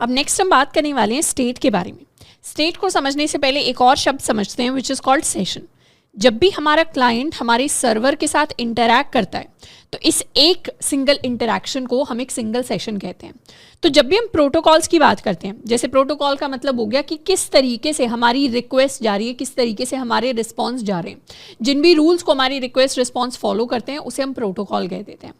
अब नेक्स्ट हम बात करने वाले हैं स्टेट के बारे में। स्टेट को समझने से पहले एक और शब्द समझते हैं विच इज़ कॉल्ड सेशन। जब भी हमारा क्लाइंट हमारे सर्वर के साथ इंटरैक्ट करता है तो इस एक सिंगल इंटरैक्शन को हम एक सिंगल सेशन कहते हैं। तो जब भी हम प्रोटोकॉल्स की बात करते हैं, जैसे प्रोटोकॉल का मतलब हो गया कि किस तरीके से हमारी रिक्वेस्ट जा रही है, किस तरीके से हमारे रिस्पॉन्स जा रहे हैं, जिन भी रूल्स को हमारी रिक्वेस्ट रिस्पॉन्स फॉलो करते हैं उसे हम प्रोटोकॉल कह देते हैं।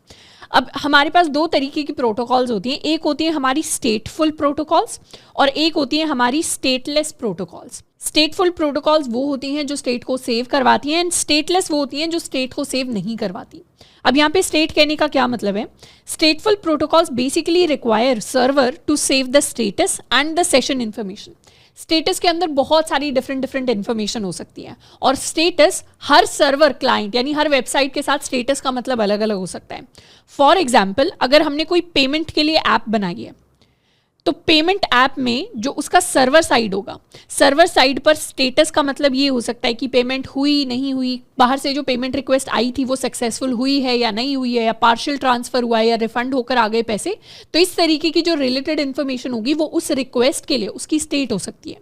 अब हमारे पास दो तरीके की प्रोटोकॉल्स होती हैं, एक होती है हमारी स्टेटफुल प्रोटोकॉल्स और एक होती है हमारी स्टेटलेस प्रोटोकॉल्स। स्टेटफुल प्रोटोकॉल्स वो होती हैं जो स्टेट को सेव करवाती हैं एंड स्टेटलेस वो होती हैं जो स्टेट को सेव नहीं करवाती। अब यहाँ पे स्टेट कहने का क्या मतलब है? Stateful protocols basically require server to save the status and the session information. Status के अंदर बहुत सारी डिफरेंट इन्फॉर्मेशन हो सकती है और स्टेटस हर सर्वर क्लाइंट यानी हर वेबसाइट के साथ स्टेटस का मतलब अलग अलग हो सकता है। फॉर एग्जाम्पल, अगर हमने कोई पेमेंट के लिए ऐप बनाई है तो पेमेंट ऐप में जो उसका सर्वर साइड होगा, सर्वर साइड पर स्टेटस का मतलब ये हो सकता है कि पेमेंट हुई नहीं हुई, बाहर से जो पेमेंट रिक्वेस्ट आई थी वो सक्सेसफुल हुई है या नहीं हुई है, या पार्शियल ट्रांसफर हुआ है या रिफंड होकर आ गए पैसे। तो इस तरीके की जो रिलेटेड इन्फॉर्मेशन होगी वो उस रिक्वेस्ट के लिए उसकी स्टेट हो सकती है।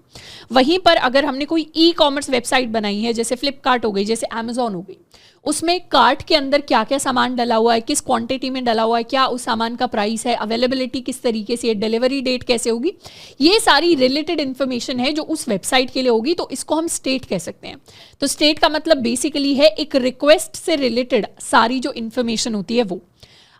वहीं पर अगर हमने कोई ई कॉमर्स वेबसाइट बनाई है, जैसे फ्लिपकार्ट हो गई, जैसे अमेजॉन हो गई, उसमें कार्ट के अंदर क्या क्या सामान डला हुआ है, किस क्वांटिटी में डला हुआ है, क्या उस सामान का प्राइस है, अवेलेबिलिटी किस तरीके से है, डिलीवरी डेट कैसे होगी, ये सारी रिलेटेड इन्फॉर्मेशन है जो उस वेबसाइट के लिए होगी, तो इसको हम स्टेट कह सकते हैं। तो स्टेट का मतलब बेसिकली है एक रिक्वेस्ट से रिलेटेड सारी जो इन्फॉर्मेशन होती है वो।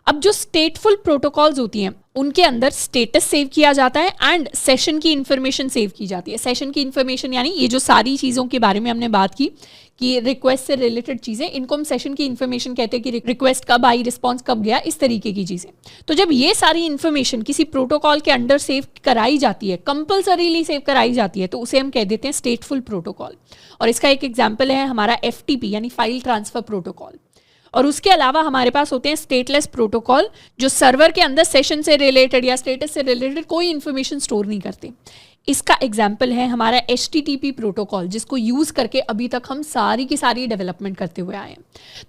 अब जो स्टेटफुल प्रोटोकॉल्स होती हैं उनके अंदर स्टेटस सेव किया जाता है एंड सेशन की इंफॉर्मेशन सेव की जाती है। सेशन की इंफॉर्मेशन यानी ये जो सारी चीज़ों के बारे में हमने बात की कि रिक्वेस्ट से रिलेटेड चीज़ें, इनको हम सेशन की इंफॉर्मेशन कहते हैं कि रिक्वेस्ट कब आई, रिस्पॉन्स कब गया, इस तरीके की चीज़ें। तो जब ये सारी इंफॉर्मेशन किसी प्रोटोकॉल के अंडर सेव कराई जाती है, कंपल्सरीली सेव कराई जाती है, तो उसे हम कह देते हैं स्टेटफुल प्रोटोकॉल। और इसका एक एग्जाम्पल है हमारा FTP यानी फाइल ट्रांसफर प्रोटोकॉल। और उसके अलावा हमारे पास होते हैं स्टेटलेस प्रोटोकॉल जो सर्वर के अंदर सेशन से रिलेटेड या स्टेटस से रिलेटेड कोई इंफॉर्मेशन स्टोर नहीं करते। इसका एग्जाम्पल है हमारा HTTP प्रोटोकॉल, जिसको यूज़ करके अभी तक हम सारी की सारी डेवलपमेंट करते हुए आए हैं।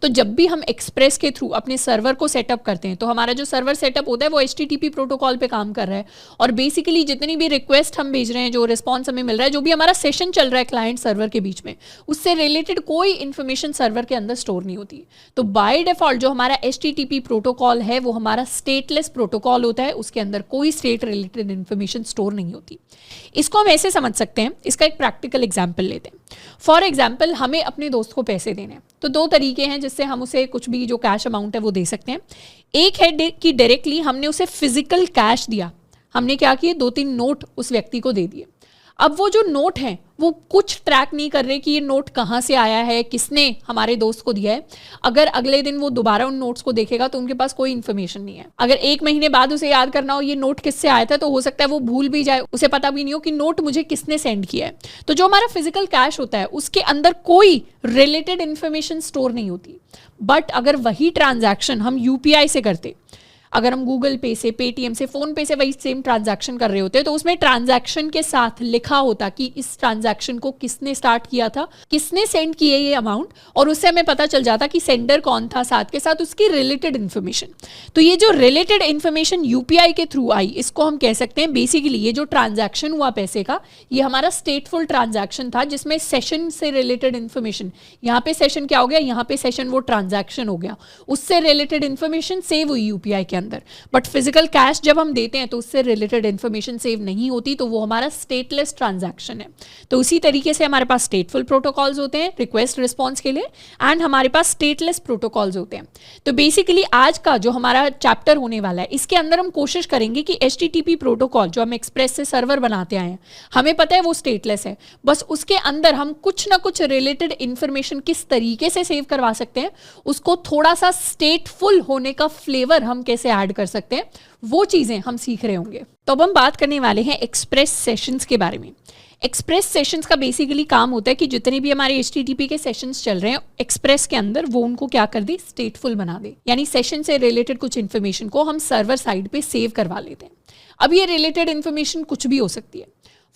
तो जब भी हम एक्सप्रेस के थ्रू अपने सर्वर को सेटअप करते हैं तो हमारा जो सर्वर सेटअप होता है वो HTTP प्रोटोकॉल पे काम कर रहा है और बेसिकली जितनी भी रिक्वेस्ट हम भेज रहे हैं, जो रिस्पॉन्स हमें मिल रहा है, जो भी हमारा सेशन चल रहा है क्लाइंट सर्वर के बीच में, उससे रिलेटेड कोई इन्फॉर्मेशन सर्वर के अंदर स्टोर नहीं होती। तो बाय डिफॉल्ट जो हमारा HTTP प्रोटोकॉल है वो हमारा स्टेटलेस प्रोटोकॉल होता है, उसके अंदर कोई स्टेट रिलेटेड इन्फॉर्मेशन स्टोर नहीं होती। इसको हम ऐसे समझ सकते हैं, इसका एक प्रैक्टिकल एग्जाम्पल लेते हैं। फॉर एग्जाम्पल, हमें अपने दोस्त को पैसे देने हैं तो दो तरीके हैं जिससे हम उसे कुछ भी जो कैश अमाउंट है वो दे सकते हैं। एक है कि डायरेक्टली हमने उसे फिजिकल कैश दिया, हमने क्या किए, 2-3 नोट उस व्यक्ति को दे दिए। अब वो जो नोट हैं वो कुछ ट्रैक नहीं कर रहे कि ये नोट कहाँ से आया है, किसने हमारे दोस्त को दिया है। अगर अगले दिन वो दोबारा उन नोट्स को देखेगा तो उनके पास कोई इन्फॉर्मेशन नहीं है। अगर 1 महीने बाद उसे याद करना हो ये नोट किससे आया था, तो हो सकता है वो भूल भी जाए, उसे पता भी नहीं हो कि नोट मुझे किसने सेंड किया है। तो जो हमारा फिजिकल कैश होता है उसके अंदर कोई रिलेटेड इन्फॉर्मेशन स्टोर नहीं होती। बट अगर वही ट्रांजैक्शन हम UPI से करते, अगर हम गूगल पे से, पेटीएम से, फोन पे से वही सेम ट्रांजैक्शन कर रहे होते तो उसमें ट्रांजैक्शन के साथ लिखा होता कि इस ट्रांजैक्शन को किसने स्टार्ट किया था, किसने सेंड किए ये अमाउंट, और उससे हमें पता चल जाता कि सेंडर कौन था, साथ के साथ उसकी रिलेटेड इन्फॉर्मेशन। तो ये जो रिलेटेड इन्फॉर्मेशन UPI के थ्रू आई, इसको हम कह सकते हैं बेसिकली ये जो ट्रांजैक्शन हुआ पैसे का, ये हमारा स्टेटफुल ट्रांजैक्शन था जिसमें सेशन से रिलेटेड इन्फॉर्मेशन, यहाँ पे सेशन क्या हो गया, यहाँ पे सेशन वो ट्रांजैक्शन हो गया, उससे रिलेटेड इन्फॉर्मेशन सेव हुई UPI के अंदर। बट फिजिकल कैश जब हम देते हैं तो उससे रिलेटेड इंफॉर्मेशन सेव नहीं होती, तो वो हमारा स्टेटलेस ट्रांजैक्शन है। तो उसी तरीके से हमारे पास स्टेटफुल प्रोटोकॉल्स होते हैं रिक्वेस्ट रिस्पॉन्स के लिए एंड हमारे पास स्टेटलेस प्रोटोकॉल्स होते हैं। तो बेसिकली आज का जो हमारा चैप्टर होने वाला है इसके अंदर हम कोशिश करेंगे कि HTTP प्रोटोकॉल जो हम एक्सप्रेस से सर्वर बनाते आए हैं, हमें पता है वो स्टेटलेस है, बस उसके अंदर हम कुछ ना कुछ रिलेटेड इंफॉर्मेशन किस तरीके से सेव करवा सकते हैं, उसको थोड़ा सा स्टेटफुल होने का फ्लेवर हम कैसे ऐड कर सकते हैं, वो चीजें हम सीख रहे होंगे। तो अब हम बात करने वाले हैं एक्सप्रेस सेशंस के बारे में। एक्सप्रेस सेशंस का बेसिकली काम होता है कि जितने भी हमारे HTTP के सेशंस चल रहे हैं एक्सप्रेस के अंदर, वो उनको क्या कर दे, स्टेटफुल बना दे, यानी सेशन से रिलेटेड कुछ इन्फॉर्मेशन को हम सर्वर साइड पे सेव करवा लेते हैं। अब ये रिलेटेड इन्फॉर्मेशन कुछ भी हो सकती है।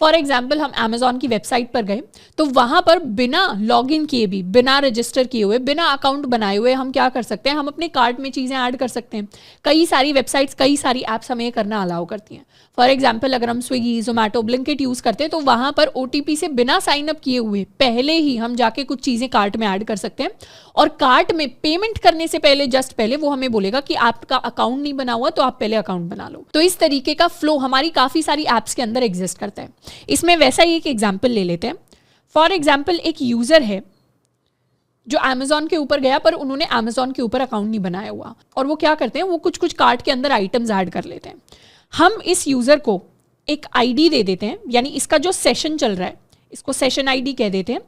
फॉर एग्जाम्पल हम अमेजॉन की वेबसाइट पर गए तो वहां पर बिना लॉगिन किए भी, बिना रजिस्टर किए हुए, बिना अकाउंट बनाए हुए हम क्या कर सकते हैं, हम अपने कार्ट में चीज़ें ऐड कर सकते हैं। कई सारी वेबसाइट्स, कई सारी ऐप्स हमें करना अलाउ करती हैं। फॉर एग्जाम्पल अगर हम स्विगी, जोमेटो, ब्लिंकिट यूज़ करते हैं तो वहाँ पर OTP से बिना साइन अप किए हुए पहले ही हम जाके कुछ चीज़ें कार्ट में ऐड कर सकते हैं, और कार्ट में पेमेंट करने से पहले, जस्ट पहले वो हमें बोलेगा कि आपका अकाउंट नहीं बना हुआ तो आप पहले अकाउंट बना लो। तो इस तरीके का फ्लो हमारी काफ़ी सारी ऐप्स के अंदर एग्जिस्ट करता है। इसमें वैसा ही एक एग्जाम्पल ले लेते हैं। फॉर एग्जाम्पल एक यूज़र है जो अमेजॉन के ऊपर गया, पर उन्होंने अमेजॉन के ऊपर अकाउंट नहीं बनाया हुआ, और वो क्या करते हैं, वो कुछ कुछ कार्ट के अंदर आइटम्स ऐड कर लेते हैं। हम इस यूज़र को एक ID दे देते हैं, यानी इसका जो सेशन चल रहा है, इसको सेशन ID कह देते हैं।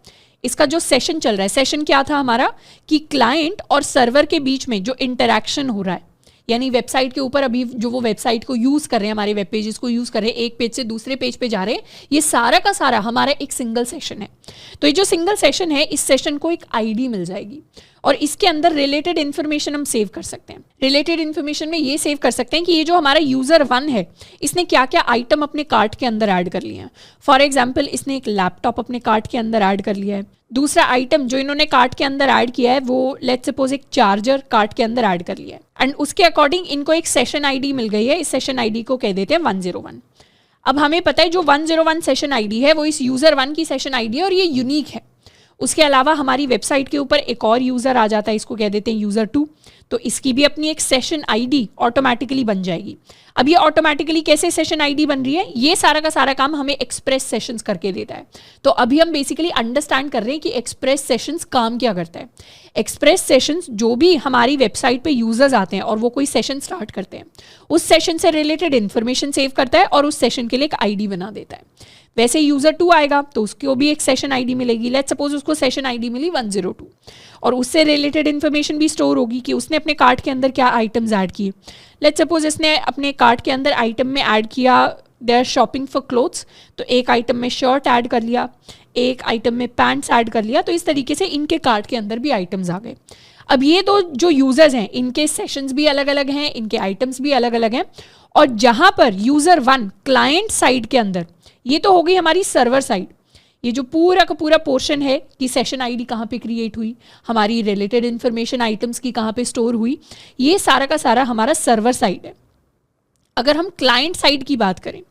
इसका जो सेशन चल रहा है, सेशन क्या था हमारा, कि क्लाइंट और सर्वर के बीच में जो इंटरैक्शन हो रहा है, यानी वेबसाइट के ऊपर अभी जो वो वेबसाइट को यूज़ कर रहे हैं, हमारे वेब पेजेस को यूज़ कर रहे हैं, एक पेज से दूसरे पेज पे जा रहे हैं, ये सारा का सारा हमारा एक सिंगल सेशन है। तो ये जो सिंगल सेशन है, इस सेशन को एक ID मिल जाएगी, और इसके अंदर रिलेटेड इन्फॉर्मेशन हम सेव कर सकते हैं। रिलेटेड इन्फॉर्मेशन में ये सेव कर सकते हैं कि ये जो हमारा यूज़र 1 है, इसने क्या क्या आइटम अपने कार्ट के अंदर ऐड कर लिए हैं। फॉर एग्जाम्पल इसने एक लैपटॉप अपने कार्ट के अंदर ऐड कर लिया है। दूसरा आइटम जो इन्होंने कार्ट के अंदर ऐड किया है, वो लेट्स सपोज एक चार्जर कार्ट के अंदर ऐड कर लिया है, एंड उसके अकॉर्डिंग इनको एक सेशन ID मिल गई है। इस सेशन ID को कह देते हैं 101। अब हमें पता है जो 101 सेशन ID है वो इस यूज़र 1 की सेशन ID है, और ये यूनिक है। उसके अलावा हमारी वेबसाइट के ऊपर एक और यूज़र आ जाता है, इसको कह देते हैं यूज़र 2, तो इसकी भी अपनी एक सेशन ID ऑटोमेटिकली बन जाएगी। अब ये ऑटोमेटिकली कैसे सेशन ID बन रही है, ये सारा का सारा काम हमें एक्सप्रेस सेशंस करके देता है। तो अभी हम बेसिकली अंडरस्टैंड कर रहे हैं कि एक्सप्रेस सेशंस काम क्या करता है। एक्सप्रेस सेशंस, जो भी हमारी वेबसाइट पे यूजर्स आते हैं और वो कोई सेशन स्टार्ट करते हैं, उस सेशन से रिलेटेड इन्फॉर्मेशन सेव करता है और उस सेशन के लिए एक ID बना देता है। वैसे यूज़र 2 आएगा तो उसको भी एक सेशन ID मिलेगी। लेट्स सपोज उसको सेशन ID मिली 102, और उससे रिलेटेड इन्फॉर्मेशन भी स्टोर होगी कि उसने अपने कार्ट के अंदर क्या आइटम्स ऐड किए। लेट्स सपोज इसने अपने कार्ट के अंदर आइटम में ऐड किया देयर शॉपिंग फॉर क्लोथ्स, तो एक आइटम में शर्ट ऐड कर लिया, एक आइटम में पैंट्स ऐड कर लिया। तो इस तरीके से इनके कार्ट के अंदर भी आइटम्स आ गए। अब ये दो जो यूजर्स हैं, इनके सेशंस भी अलग अलग हैं, इनके आइटम्स भी अलग अलग हैं, और जहां पर यूजर 1 क्लाइंट साइड के अंदर, ये तो हो गई हमारी सर्वर साइड, ये जो पूरा का पूरा पोर्शन है कि सेशन ID कहाँ पे क्रिएट हुई, हमारी रिलेटेड इन्फॉर्मेशन आइटम्स की कहाँ पे स्टोर हुई, ये सारा का सारा हमारा सर्वर साइड है। अगर हम क्लाइंट साइड की बात करें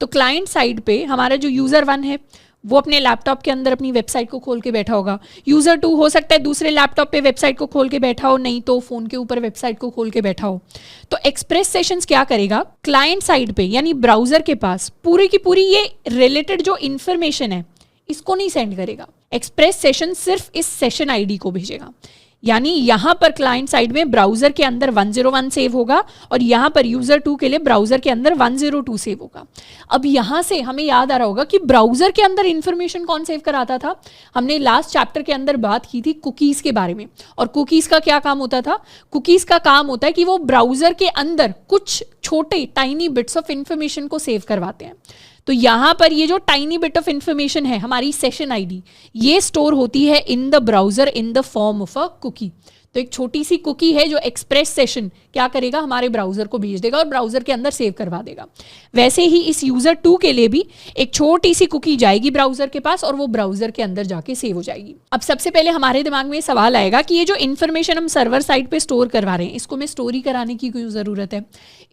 तो क्लाइंट साइड पे हमारा जो यूज़र 1 है वो अपने लैपटॉप के अंदर अपनी वेबसाइट को खोल के बैठा होगा। यूज़र 2 हो सकता है दूसरे लैपटॉप पे वेबसाइट को खोल के बैठा हो, नहीं तो फ़ोन के ऊपर वेबसाइट को खोल के बैठा हो। तो एक्सप्रेस सेशंस क्या करेगा, क्लाइंट साइड पे यानी ब्राउज़र के पास पूरी की पूरी ये रिलेटेड जो इन्फॉर्मेशन है इसको नहीं सेंड करेगा। एक्सप्रेस सेशन सिर्फ इस सेशन ID को भेजेगा। यानी यहां पर क्लाइंट साइड में ब्राउजर के अंदर 101 सेव होगा और यहां पर यूजर 2 के लिए ब्राउजर के अंदर 102 सेव होगा। अब यहां से हमें याद आ रहा होगा कि ब्राउजर के अंदर इंफॉर्मेशन कौन सेव कराता था। हमने लास्ट चैप्टर के अंदर बात की थी कुकीज के बारे में, और कुकीज का क्या काम होता था, कुकीज का काम होता है कि वो ब्राउजर के अंदर कुछ छोटे टाइनी बिट्स ऑफ इंफॉर्मेशन को सेव करवाते हैं। तो यहां पर ये जो टाइनी बिट ऑफ इंफॉर्मेशन है हमारी सेशन ID, ये स्टोर होती है in the browser in the form of a cookie. तो एक छोटी सी कुकी है जो एक्सप्रेस सेशन क्या करेगा, हमारे ब्राउजर को भेज देगा और ब्राउजर के अंदर सेव करवा देगा। वैसे ही इस यूजर 2 के लिए भी एक छोटी सी कुकी जाएगी ब्राउजर के पास और वो ब्राउजर के अंदर जाके सेव हो जाएगी। अब सबसे पहले हमारे दिमाग में सवाल आएगा कि ये जो इन्फॉर्मेशन हम सर्वर साइड पे स्टोर करवा रहे हैं, इसको हमें स्टोरी कराने की क्यों जरूरत है।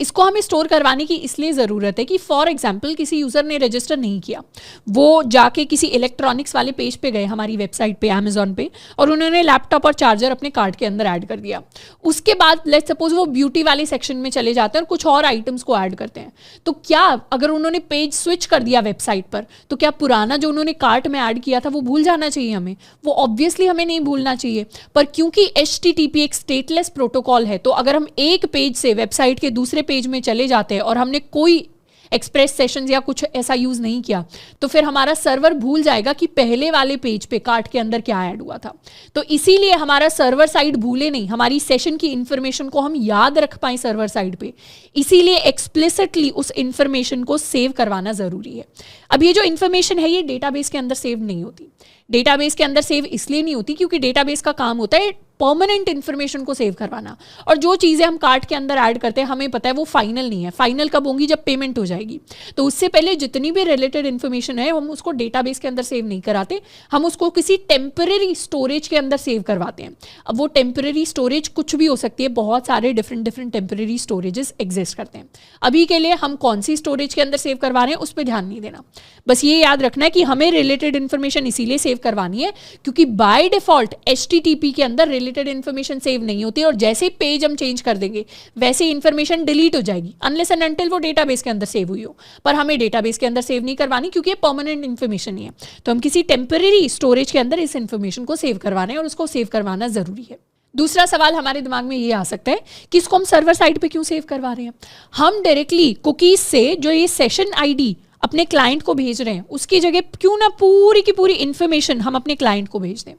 इसको हमें स्टोर करवाने की इसलिए जरूरत है कि फॉर एग्जाम्पल किसी यूजर ने रजिस्टर नहीं किया, वो जाके किसी इलेक्ट्रॉनिक्स वाले पेज पे गए हमारी वेबसाइट पे अमेजॉन पे, और उन्होंने लैपटॉप और चार्जर अपने कार्ट के अंदर ऐड कर दिया। उसके बाद लेट्स सपोज वो ब्यूटी वाले सेक्शन में चले जाते हैं और कुछ और आइटम्स को ऐड करते हैं। तो क्या अगर उन्होंने पेज स्विच कर दिया वेबसाइट पर, तो क्या पुराना जो उन्होंने कार्ट में ऐड किया था वो भूल जाना चाहिए हमें? वो ऑब्वियसली हमें नहीं भूलना चाहिए। पर क्योंकि HTTP एक स्टेटलेस प्रोटोकॉल है, तो अगर हम एक पेज से वेबसाइट के दूसरे पेज में चले जाते हैं और हमने कोई एक्सप्रेस सेशंस या कुछ ऐसा यूज नहीं किया, तो फिर हमारा सर्वर भूल जाएगा कि पहले वाले पेज पे कार्ट के अंदर क्या ऐड हुआ था। तो इसीलिए हमारा सर्वर साइड भूले नहीं, हमारी सेशन की इंफॉर्मेशन को हम याद रख पाए सर्वर साइड पे, इसीलिए एक्सप्लिसिटली उस इंफॉर्मेशन को सेव करवाना जरूरी है। अब ये जो इंफॉर्मेशन है ये डेटाबेस के अंदर सेव नहीं होती। डेटाबेस के अंदर सेव इसलिए नहीं होती क्योंकि डेटाबेस का काम होता है परमानेंट इन्फॉर्मेशन को सेव करवाना, और जो चीज़ें हम कार्ट के अंदर ऐड करते हैं हमें पता है वो फाइनल नहीं है, फाइनल कब होंगी जब पेमेंट हो जाएगी। तो उससे पहले जितनी भी रिलेटेड इन्फॉर्मेशन है हम उसको डेटाबेस के अंदर सेव नहीं कराते, हम उसको किसी टेम्पररी स्टोरेज के अंदर सेव करवाते हैं। अब वो टेम्पररी स्टोरेज कुछ भी हो सकती है, बहुत सारे डिफरेंट टेम्पररी स्टोरेजेस एग्जिस्ट करते हैं। अभी के लिए हम कौन सी स्टोरेज के अंदर सेव करवा रहे हैं उस पर ध्यान नहीं देना, बस ये याद रखना है कि हमें रिलेटेड इन्फॉर्मेशन इसीलिए सेव करवानी है क्योंकि बाय डिफॉल्ट HTTP के अंदर रिलेटेड इन्फॉर्मेशन सेव नहीं होती, और जैसे ही पेज हम चेंज कर देंगे वैसे ही इन्फॉर्मेशन डिलीट हो जाएगी अनलेस एंड अनटिल वो डेटाबेस के अंदर सेव हुई हो। पर हमें डेटाबेस के अंदर सेव नहीं करवानी क्योंकि ये परमानेंट इन्फॉर्मेशन नहीं है, तो हम किसी टेम्पररी स्टोरेज के अंदर इस इन्फॉर्मेशन को सेव करवाना है और उसको सेव करवाना जरूरी है। दूसरा सवाल हमारे दिमाग में ये आ सकता है कि इसको हम सर्वर साइड पे क्यों सेव करवा रहे हैं। हम डायरेक्टली कुकीज से जो ये सेशन आईडी अपने क्लाइंट को भेज रहे हैं उसकी जगह क्यों ना पूरी की पूरी इंफॉर्मेशन हम अपने क्लाइंट को भेज दें।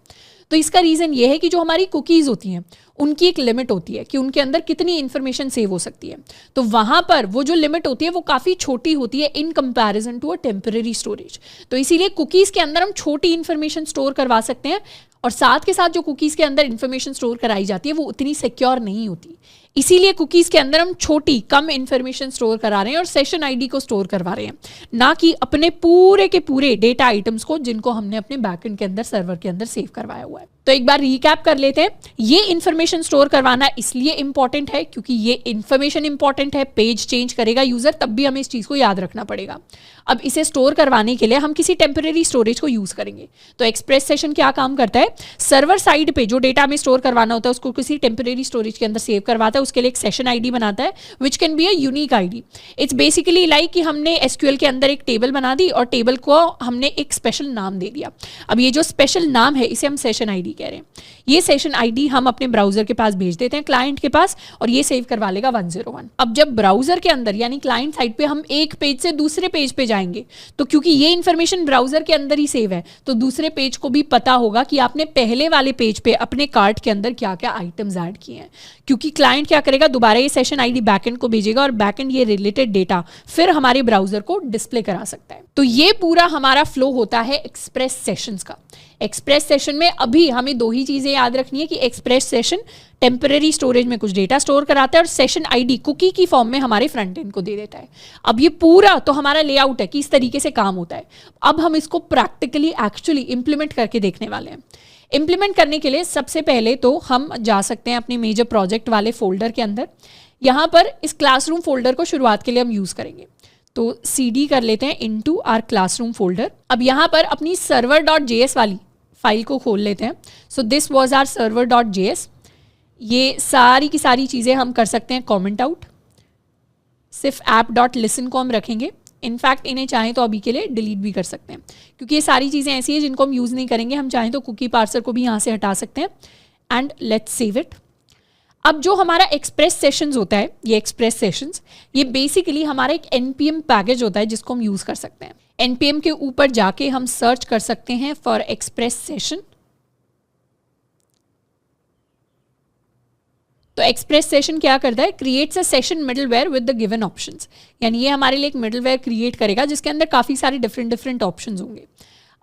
तो इसका रीज़न ये है कि जो हमारी कुकीज़ होती हैं उनकी एक लिमिट होती है कि उनके अंदर कितनी इन्फॉर्मेशन सेव हो सकती है, तो वहाँ पर वो जो लिमिट होती है वो काफ़ी छोटी होती है in comparison to a temporary storage. तो इसीलिए कुकीज़ के अंदर हम छोटी इन्फॉर्मेशन स्टोर करवा सकते हैं, और साथ के साथ जो कुकीज़ के अंदर इन्फॉर्मेशन स्टोर कराई जाती है वो उतनी सिक्योर नहीं होती, इसीलिए कुकीज़ के अंदर हम छोटी कम इन्फॉर्मेशन स्टोर करा रहे हैं और सेशन आईडी को स्टोर करवा रहे हैं, ना कि अपने पूरे के पूरे डेटा आइटम्स को जिनको हमने अपने बैकएंड के अंदर सर्वर के अंदर सेव करवाया हुआ है। तो एक बार रिकैप कर लेते हैं, ये इन्फॉर्मेशन स्टोर करवाना इसलिए इंपॉर्टेंट है क्योंकि ये इन्फॉर्मेशन इंपॉर्टेंट है, पेज चेंज करेगा यूजर तब भी हमें इस चीज़ को याद रखना पड़ेगा। अब इसे स्टोर करवाने के लिए हम किसी टेम्पररी स्टोरेज को यूज करेंगे। तो एक्सप्रेस सेशन क्या काम करता है, सर्वर साइड पे जो डेटा हमें स्टोर करवाना होता है उसको किसी टेम्पररी स्टोरेज के अंदर सेव करवाता है, उसके लिए एक सेशन आईडी बनाता है which can be a unique ID. It's basically like कि हमने एसक्यूएल के अंदर एक टेबल बना दी और टेबल को हमने एक स्पेशल नाम दे दिया। अब ये जो स्पेशल नाम है इसे हम सेशन आईडी कह रहे हैं। ये सेशन आईडी हम अपने ब्राउजर के पास भेज देते हैं, क्लाइंट के पास, और ये सेव करवा लेगा 101। अब जब ब्राउजर के अंदर यानी क्लाइंट साइड पे हम एक पेज से दूसरे पेज पे जाएंगे तो क्योंकि ये इन्फॉर्मेशन ब्राउजर के अंदर ही सेव है तो दूसरे पेज को भी पता होगा कि आपने पहले वाले पेज पे अपने कार्ट के अंदर क्या क्या आइटम्स ऐड किए हैं, क्योंकि क्लाइंट क्या करेगा दोबारा ये सेशन आईडी बैकएंड को भेजेगा और बैकएंड ये रिलेटेड डेटा फिर हमारे ब्राउजर को डिस्प्ले करा सकता है। तो ये पूरा हमारा फ्लो होता है एक्सप्रेस सेशंस का। एक्सप्रेस सेशन में अभी हमें दो ही चीजें याद रखनी है कि एक्सप्रेस सेशन टेम्पररी स्टोरेज में कुछ डेटा स्टोर कराता है और सेशन आईडी कुकी की फॉर्म में हमारे फ्रंट एंड को दे देता है। अब ये पूरा तो हमारा लेआउट है कि इस तरीके से काम होता है। अब हम इसको प्रैक्टिकली एक्चुअली इंप्लीमेंट करके देखने वाले हैं। इंप्लीमेंट करने के लिए सबसे पहले तो हम जा सकते हैं अपने मेजर प्रोजेक्ट वाले फोल्डर के अंदर। यहाँ पर इस क्लासरूम फोल्डर को शुरुआत के लिए हम यूज करेंगे, तो CD कर लेते हैं इनटू आवर क्लासरूम फोल्डर। अब यहाँ पर अपनी server.js वाली फाइल को खोल लेते हैं। So this was our server.js। ये सारी की सारी चीज़ें हम कर सकते हैं कमेंट आउट, सिर्फ app.listen को हम रखेंगे। इनफैक्ट इन्हें चाहें तो अभी के लिए डिलीट भी कर सकते हैं क्योंकि ये सारी चीज़ें ऐसी हैं जिनको हम यूज़ नहीं करेंगे। हम चाहें तो कुकी पार्सर को भी यहाँ से हटा सकते हैं एंड लेट्स सेव इट। अब जो हमारा एक्सप्रेस सेशंस होता है, ये एक्सप्रेस सेशंस ये बेसिकली हमारा एक npm पैकेज होता है जिसको हम यूज़ कर सकते हैं। npm के ऊपर जाके हम सर्च कर सकते हैं फॉर एक्सप्रेस सेशन। तो एक्सप्रेस सेशन क्या करता है, creates a session middleware with the given options, यानी ये हमारे लिए एक मिडलवेयर क्रिएट करेगा जिसके अंदर काफ़ी सारे डिफरेंट ऑप्शंस होंगे।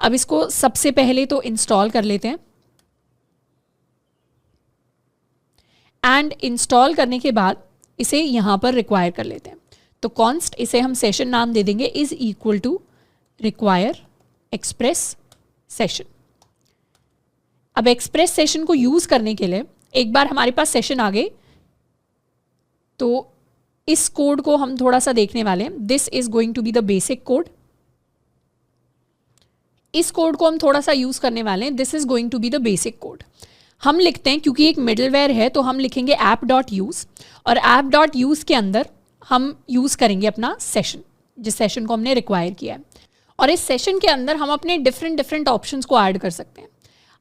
अब इसको सबसे पहले तो इंस्टॉल कर लेते हैं एंड इंस्टॉल करने के बाद इसे यहाँ पर रिक्वायर कर लेते हैं। तो कॉन्स्ट इसे हम सेशन नाम दे देंगे is equal to require express session. अब एक्सप्रेस सेशन को यूज करने के लिए एक बार हमारे पास सेशन आ गए तो इस कोड को हम थोड़ा सा देखने वाले हैं। This is going to be the basic code. इस कोड को हम थोड़ा सा यूज करने वाले हैं। This is going to be the basic code. हम लिखते हैं क्योंकि एक मिडलवेयर है तो हम लिखेंगे app.use और app.use के अंदर हम यूज़ करेंगे अपना सेशन, जिस सेशन को हमने रिक्वायर किया है, और इस सेशन के अंदर हम अपने डिफरेंट ऑप्शंस को ऐड कर सकते हैं।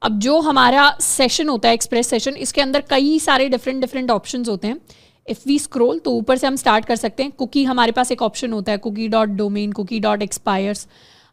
अब जो हमारा सेशन होता है एक्सप्रेस सेशन, इसके अंदर कई सारे डिफरेंट ऑप्शंस होते हैं। इफ़ वी स्क्रॉल तो ऊपर से हम स्टार्ट कर सकते हैं। कुकी हमारे पास एक ऑप्शन होता है, कुकी.domain, कुकी.expires।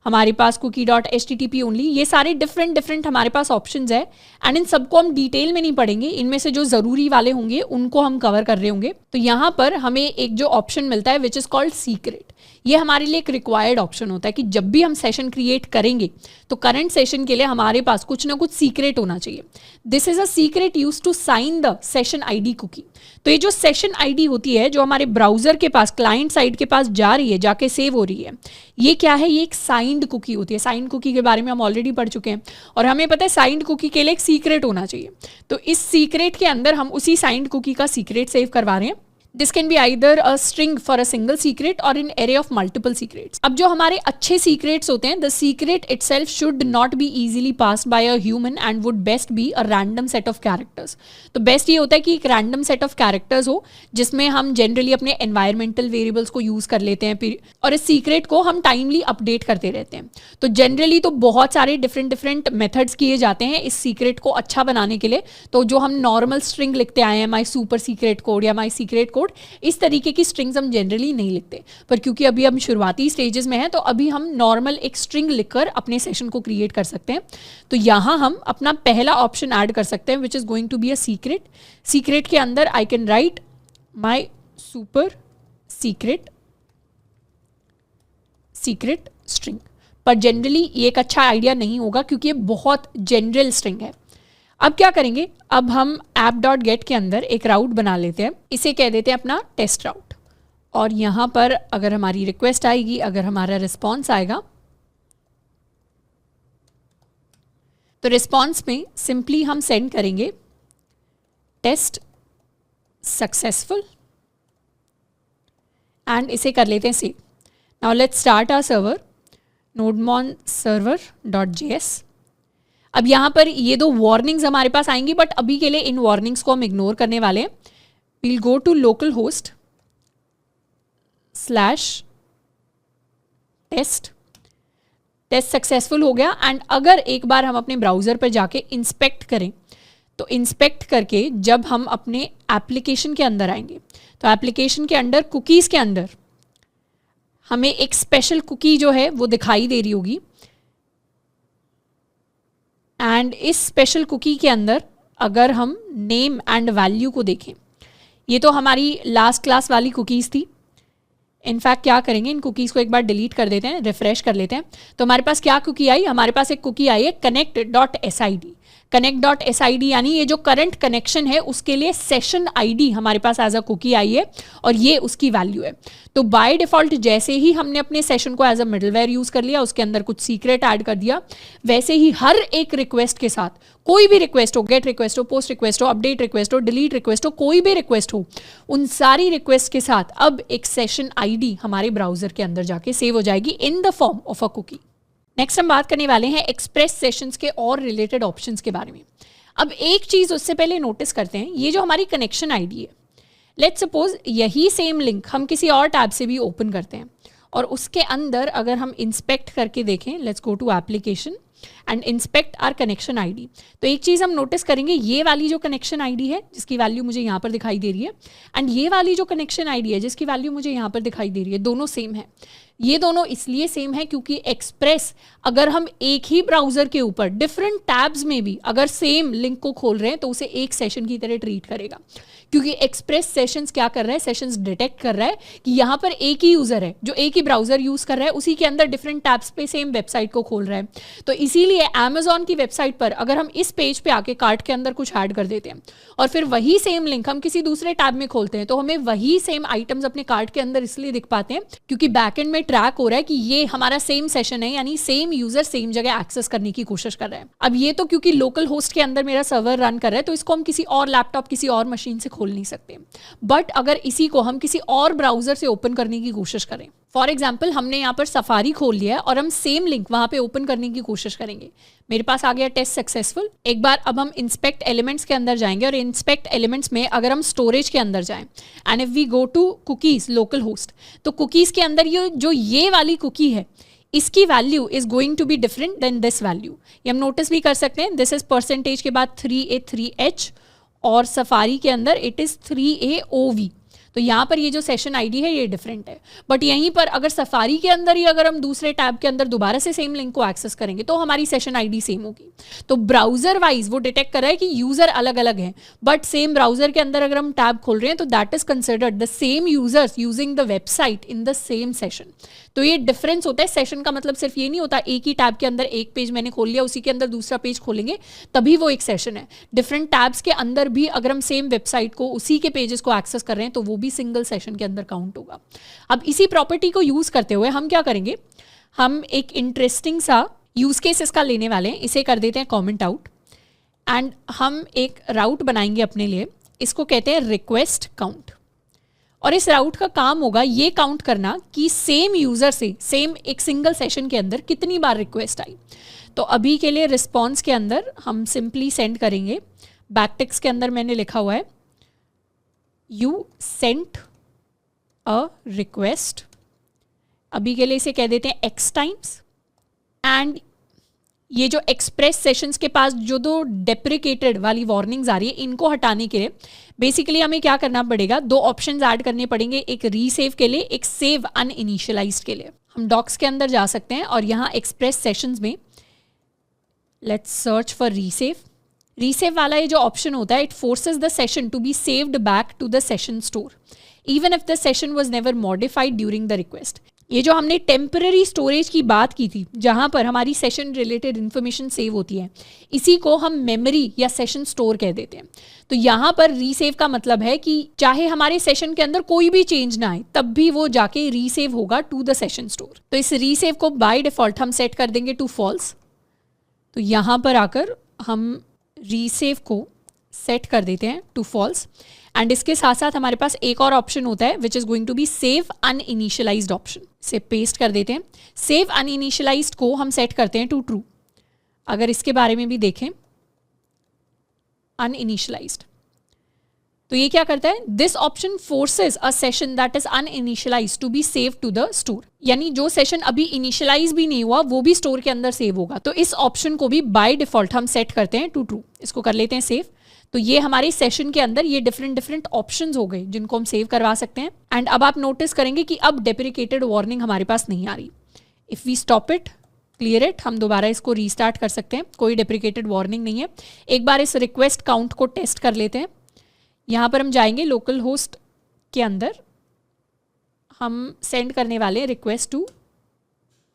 हमारे पास cookie.http ओनली, ये सारे डिफरेंट हमारे पास ऑप्शंस है एंड इन सबको हम डिटेल में नहीं पढ़ेंगे, इनमें से जो ज़रूरी वाले होंगे उनको हम कवर कर रहे होंगे। तो यहाँ पर हमें एक जो ऑप्शन मिलता है विच इज़ कॉल्ड सीक्रेट, ये हमारे लिए एक रिक्वायर्ड ऑप्शन होता है कि जब भी हम सेशन क्रिएट करेंगे तो करंट सेशन के लिए हमारे पास कुछ ना कुछ सीक्रेट होना चाहिए। This is a secret use to sign the session ID cookie. तो ये जो सेशन आईडी होती है जो हमारे ब्राउजर के पास, क्लाइंट साइड के पास जा रही है, जाके सेव हो रही है, ये क्या है, ये एक साइंड कुकी होती है। साइंड कुकी के बारे में हम ऑलरेडी पढ़ चुके हैं और हमें पता है साइंड कुकी के लिए एक सीक्रेट होना चाहिए। तो इस सीक्रेट के अंदर हम उसी साइंड कुकी का सीक्रेट सेव करवा रहे हैं। This can be either a string for a single secret और in array of multiple secrets. अब जो हमारे अच्छे सीक्रेट्स होते हैं, the secret itself should not be easily passed by a human and would best be a random set of characters. तो best ये होता है कि एक रैंडम सेट ऑफ कैरेक्टर्स हो जिसमें हम जनरली अपने एनवायरमेंटल वेरिएबल्स को यूज कर लेते हैं और इस सीक्रेट को हम टाइमली अपडेट करते रहते हैं। तो जनरली तो बहुत सारे डिफरेंट मेथड्स किए जाते हैं इस सीक्रेट को अच्छा बनाने के लिए। तो जो हम नॉर्मल स्ट्रिंग लिखते आए हैं, माई सुपर सीक्रेट कोड या माई सीक्रेट कोड, इस तरीके की स्ट्रिंग्स हम जनरली नहीं लिखते, पर क्योंकि अभी हम शुरुआती स्टेजेस में हैं तो अभी हम नॉर्मल एक स्ट्रिंग लिखकर अपने सेशन को क्रिएट कर सकते हैं। तो यहाँ हम अपना पहला ऑप्शन ऐड कर सकते हैं which is going to be a secret. Secret के अंदर I can write my super secret string, पर जनरली ये एक अच्छा आइडिया नहीं होगा क्योंकि ये बहुत जनरल स्ट्रिंग है। अब क्या करेंगे, अब हम app.get के अंदर एक राउट बना लेते हैं, इसे कह देते हैं अपना टेस्ट राउट। और यहाँ पर अगर हमारी रिक्वेस्ट आएगी, अगर हमारा रिस्पॉन्स आएगा तो रिस्पॉन्स में सिंपली हम सेंड करेंगे टेस्ट सक्सेसफुल एंड इसे कर लेते हैं save. Now let's start our server nodemon server.js। अब यहाँ पर ये दो वार्निंग्स हमारे पास आएंगी, बट अभी के लिए इन वार्निंग्स को हम इग्नोर करने वाले हैं। We'll go to localhost /test successful हो गया। एंड अगर एक बार हम अपने ब्राउजर पर जाके इंस्पेक्ट करें तो इंस्पेक्ट करके जब हम अपने एप्लीकेशन के अंदर आएंगे तो एप्लीकेशन के अंदर कुकीज़ के अंदर हमें एक स्पेशल कुकी जो है वो दिखाई दे रही होगी। एंड इस स्पेशल कुकी के अंदर अगर हम नेम एंड वैल्यू को देखें, ये तो हमारी लास्ट क्लास वाली कुकीज़ थी। इनफैक्ट क्या करेंगे, इन कुकीज़ को एक बार डिलीट कर देते हैं, रिफ्रेश कर लेते हैं। तो हमारे पास क्या कुकी आई, हमारे पास एक कुकी आई है connect.sid। connect.sid यानी ये जो करंट कनेक्शन है उसके लिए सेशन आईडी हमारे पास एज अ कुकी आई है और ये उसकी वैल्यू है। तो बाय डिफॉल्ट जैसे ही हमने अपने सेशन को एज अ मिडलवेयर यूज कर लिया, उसके अंदर कुछ सीक्रेट ऐड कर दिया, वैसे ही हर एक रिक्वेस्ट के साथ, कोई भी रिक्वेस्ट हो, गेट रिक्वेस्ट हो, पोस्ट रिक्वेस्ट हो, अपडेट रिक्वेस्ट हो, डिलीट रिक्वेस्ट हो, कोई भी रिक्वेस्ट हो, उन सारी रिक्वेस्ट के साथ अब एक सेशन आईडी हमारे ब्राउजर के अंदर जाके सेव हो जाएगी in the form of a cookie. Next हम बात करने वाले हैं एक्सप्रेस सेशंस के और रिलेटेड ऑप्शंस के बारे में। अब एक चीज़ उससे पहले नोटिस करते हैं, ये जो हमारी कनेक्शन आईडी है, लेट्स सपोज यही सेम लिंक हम किसी और टैब से भी ओपन करते हैं और उसके अंदर अगर हम इंस्पेक्ट करके देखें, let's go to application and inspect our connection ID, तो एक चीज़ हम नोटिस करेंगे, ये वाली जो कनेक्शन आईडी है जिसकी वैल्यू मुझे यहाँ पर दिखाई दे रही है एंड ये वाली जो कनेक्शन आईडी है जिसकी वैल्यू मुझे यहाँ पर दिखाई दे रही है, दोनों सेम है। ये दोनों इसलिए सेम है क्योंकि एक्सप्रेस अगर हम एक ही ब्राउजर के ऊपर डिफरेंट टैब्स में भी अगर सेम लिंक को खोल रहे हैं तो उसे एक सेशन की तरह ट्रीट करेगा, क्योंकि एक्सप्रेस सेशंस क्या कर रहा है, सेशंस डिटेक्ट कर रहा है कि यहाँ पर एक ही यूजर है जो एक ही ब्राउजर यूज कर रहा है, उसी के अंदर डिफरेंट टैब्स पे सेम वेबसाइट को खोल रहा है। तो इसीलिए Amazon की वेबसाइट पर अगर हम इस पेज पे आके कार्ट के अंदर कुछ ऐड कर देते हैं और फिर वही सेम लिंक हम किसी दूसरे टैब में खोलते हैं तो हमें वही सेम आइटम्स अपने कार्ट के अंदर इसलिए दिख पाते हैं क्योंकि बैकएंड में ट्रैक हो रहा है कि ये हमारा सेम सेशन है, यानी सेम यूजर सेम जगह एक्सेस करने की कोशिश कर रहा है। अब ये तो क्योंकि लोकल होस्ट के अंदर मेरा सर्वर रन कर रहा है तो इसको हम किसी और लैपटॉप, किसी और मशीन से खोल नहीं सकते। बट अगर इसी को हम किसी और ब्राउजर से ओपन करने की कोशिश करें, फॉर एग्जाम्पल हमने यहाँ पर सफारी खोल लिया है और हम सेम लिंक वहाँ पे ओपन करने की कोशिश करेंगे, मेरे पास आ गया टेस्ट सक्सेसफुल। एक बार अब हम इंस्पेक्ट एलिमेंट्स के अंदर जाएंगे और इंस्पेक्ट एलिमेंट्स में अगर हम स्टोरेज के अंदर जाएं and if we go to cookies localhost, तो कुकीज के अंदर ये वाली कुकी है इसकी value is going to be different than this value. ये हम नोटिस भी कर सकते हैं, दिस इज परसेंटेज के बाद 3A3H और सफारी के अंदर इट इज 3AOV। तो यहाँ पर ये जो सेशन आईडी है ये डिफरेंट है, बट यहीं पर अगर सफारी के अंदर ही अगर हम दूसरे टैब के अंदर दोबारा से सेम लिंक को एक्सेस करेंगे तो हमारी सेशन आईडी सेम होगी। तो ब्राउजर वाइज वो डिटेक्ट कर रहा है कि यूजर अलग अलग हैं, बट सेम ब्राउजर के अंदर अगर हम टैब खोल रहे हैं तो that is considered the same users using the website in the same session. तो ये डिफरेंस होता है। सेशन का मतलब सिर्फ ये नहीं होता एक ही टैब के अंदर एक पेज मैंने खोल लिया उसी के अंदर दूसरा पेज खोलेंगे तभी वो एक सेशन है। डिफरेंट टैब्स के अंदर भी अगर हम सेम वेबसाइट को उसी के पेजेस को एक्सेस कर रहे हैं तो वो भी सिंगल सेशन के अंदर काउंट होगा। अब इसी प्रॉपर्टी को यूज करते हुए हम क्या करेंगे, हम एक इंटरेस्टिंग सा यूज केस इसका लेने वाले हैं। इसे कर देते हैं कमेंट आउट एंड हम एक राउट बनाएंगे अपने लिए, इसको कहते हैं रिक्वेस्ट काउंट। और इस राउट का काम होगा ये काउंट करना कि सेम यूजर से सेम एक सिंगल सेशन के अंदर कितनी बार रिक्वेस्ट आई। तो अभी के लिए रिस्पॉन्स के अंदर हम सिंपली सेंड करेंगे, बैकटिक्स के अंदर मैंने लिखा हुआ है यू सेंट अ रिक्वेस्ट, अभी के लिए इसे कह देते हैं x टाइम्स। एंड ये जो एक्सप्रेस सेशंस के पास जो दो डेप्रिकेटेड वाली वार्निंग्स आ रही है इनको हटाने के लिए बेसिकली हमें क्या करना पड़ेगा, दो ऑप्शंस ऐड करने पड़ेंगे, एक रीसेव के लिए, एक सेव अनइनिशियलाइज्ड के लिए। हम डॉक्स के अंदर जा सकते हैं और यहाँ एक्सप्रेस सेशंस में let's search for resave. Resave वाला ये जो ऑप्शन होता है it forces the session to be saved back to the session store even if the session was never modified during the request. ये जो हमने टेम्पररी स्टोरेज की बात की थी जहां पर हमारी सेशन रिलेटेड इन्फॉर्मेशन सेव होती है, इसी को हम मेमोरी या सेशन स्टोर कह देते हैं। तो यहाँ पर रीसेव का मतलब है कि चाहे हमारे सेशन के अंदर कोई भी चेंज ना आए तब भी वो जाके रीसेव होगा टू द सेशन स्टोर। तो इस रीसेव को बाय डिफॉल्ट हम सेट कर देंगे टू फॉल्स। तो यहाँ पर आकर हम रीसेव को सेट कर देते हैं टू फॉल्स एंड इसके साथ साथ हमारे पास एक और ऑप्शन होता है which is going to be save uninitialized option. इसे पेस्ट कर देते हैं। सेव अनइनिशियलाइज्ड को हम सेट करते हैं टू ट्रू। अगर इसके बारे में भी देखें अनइनिशियलाइज्ड तो ये क्या करता है, this option forces a session that is uninitialized to be save to the store. यानी जो सेशन अभी इनिशियलाइज भी नहीं हुआ वो भी स्टोर के अंदर सेव होगा। तो इस ऑप्शन को भी बाय डिफॉल्ट हम सेट करते हैं टू ट्रू। इसको कर लेते हैं सेव। तो ये हमारे सेशन के अंदर ये डिफरेंट ऑप्शंस हो गए जिनको हम सेव करवा सकते हैं। एंड अब आप नोटिस करेंगे कि अब डेप्रिकेटेड वार्निंग हमारे पास नहीं आ रही। If we stop it, clear it, हम दोबारा इसको रीस्टार्ट कर सकते हैं, कोई डेप्रिकेटेड वार्निंग नहीं है। एक बार इस रिक्वेस्ट काउंट को टेस्ट कर लेते हैं। यहाँ पर हम जाएंगे लोकल होस्ट के अंदर, हम सेंड करने वाले हैं रिक्वेस्ट टू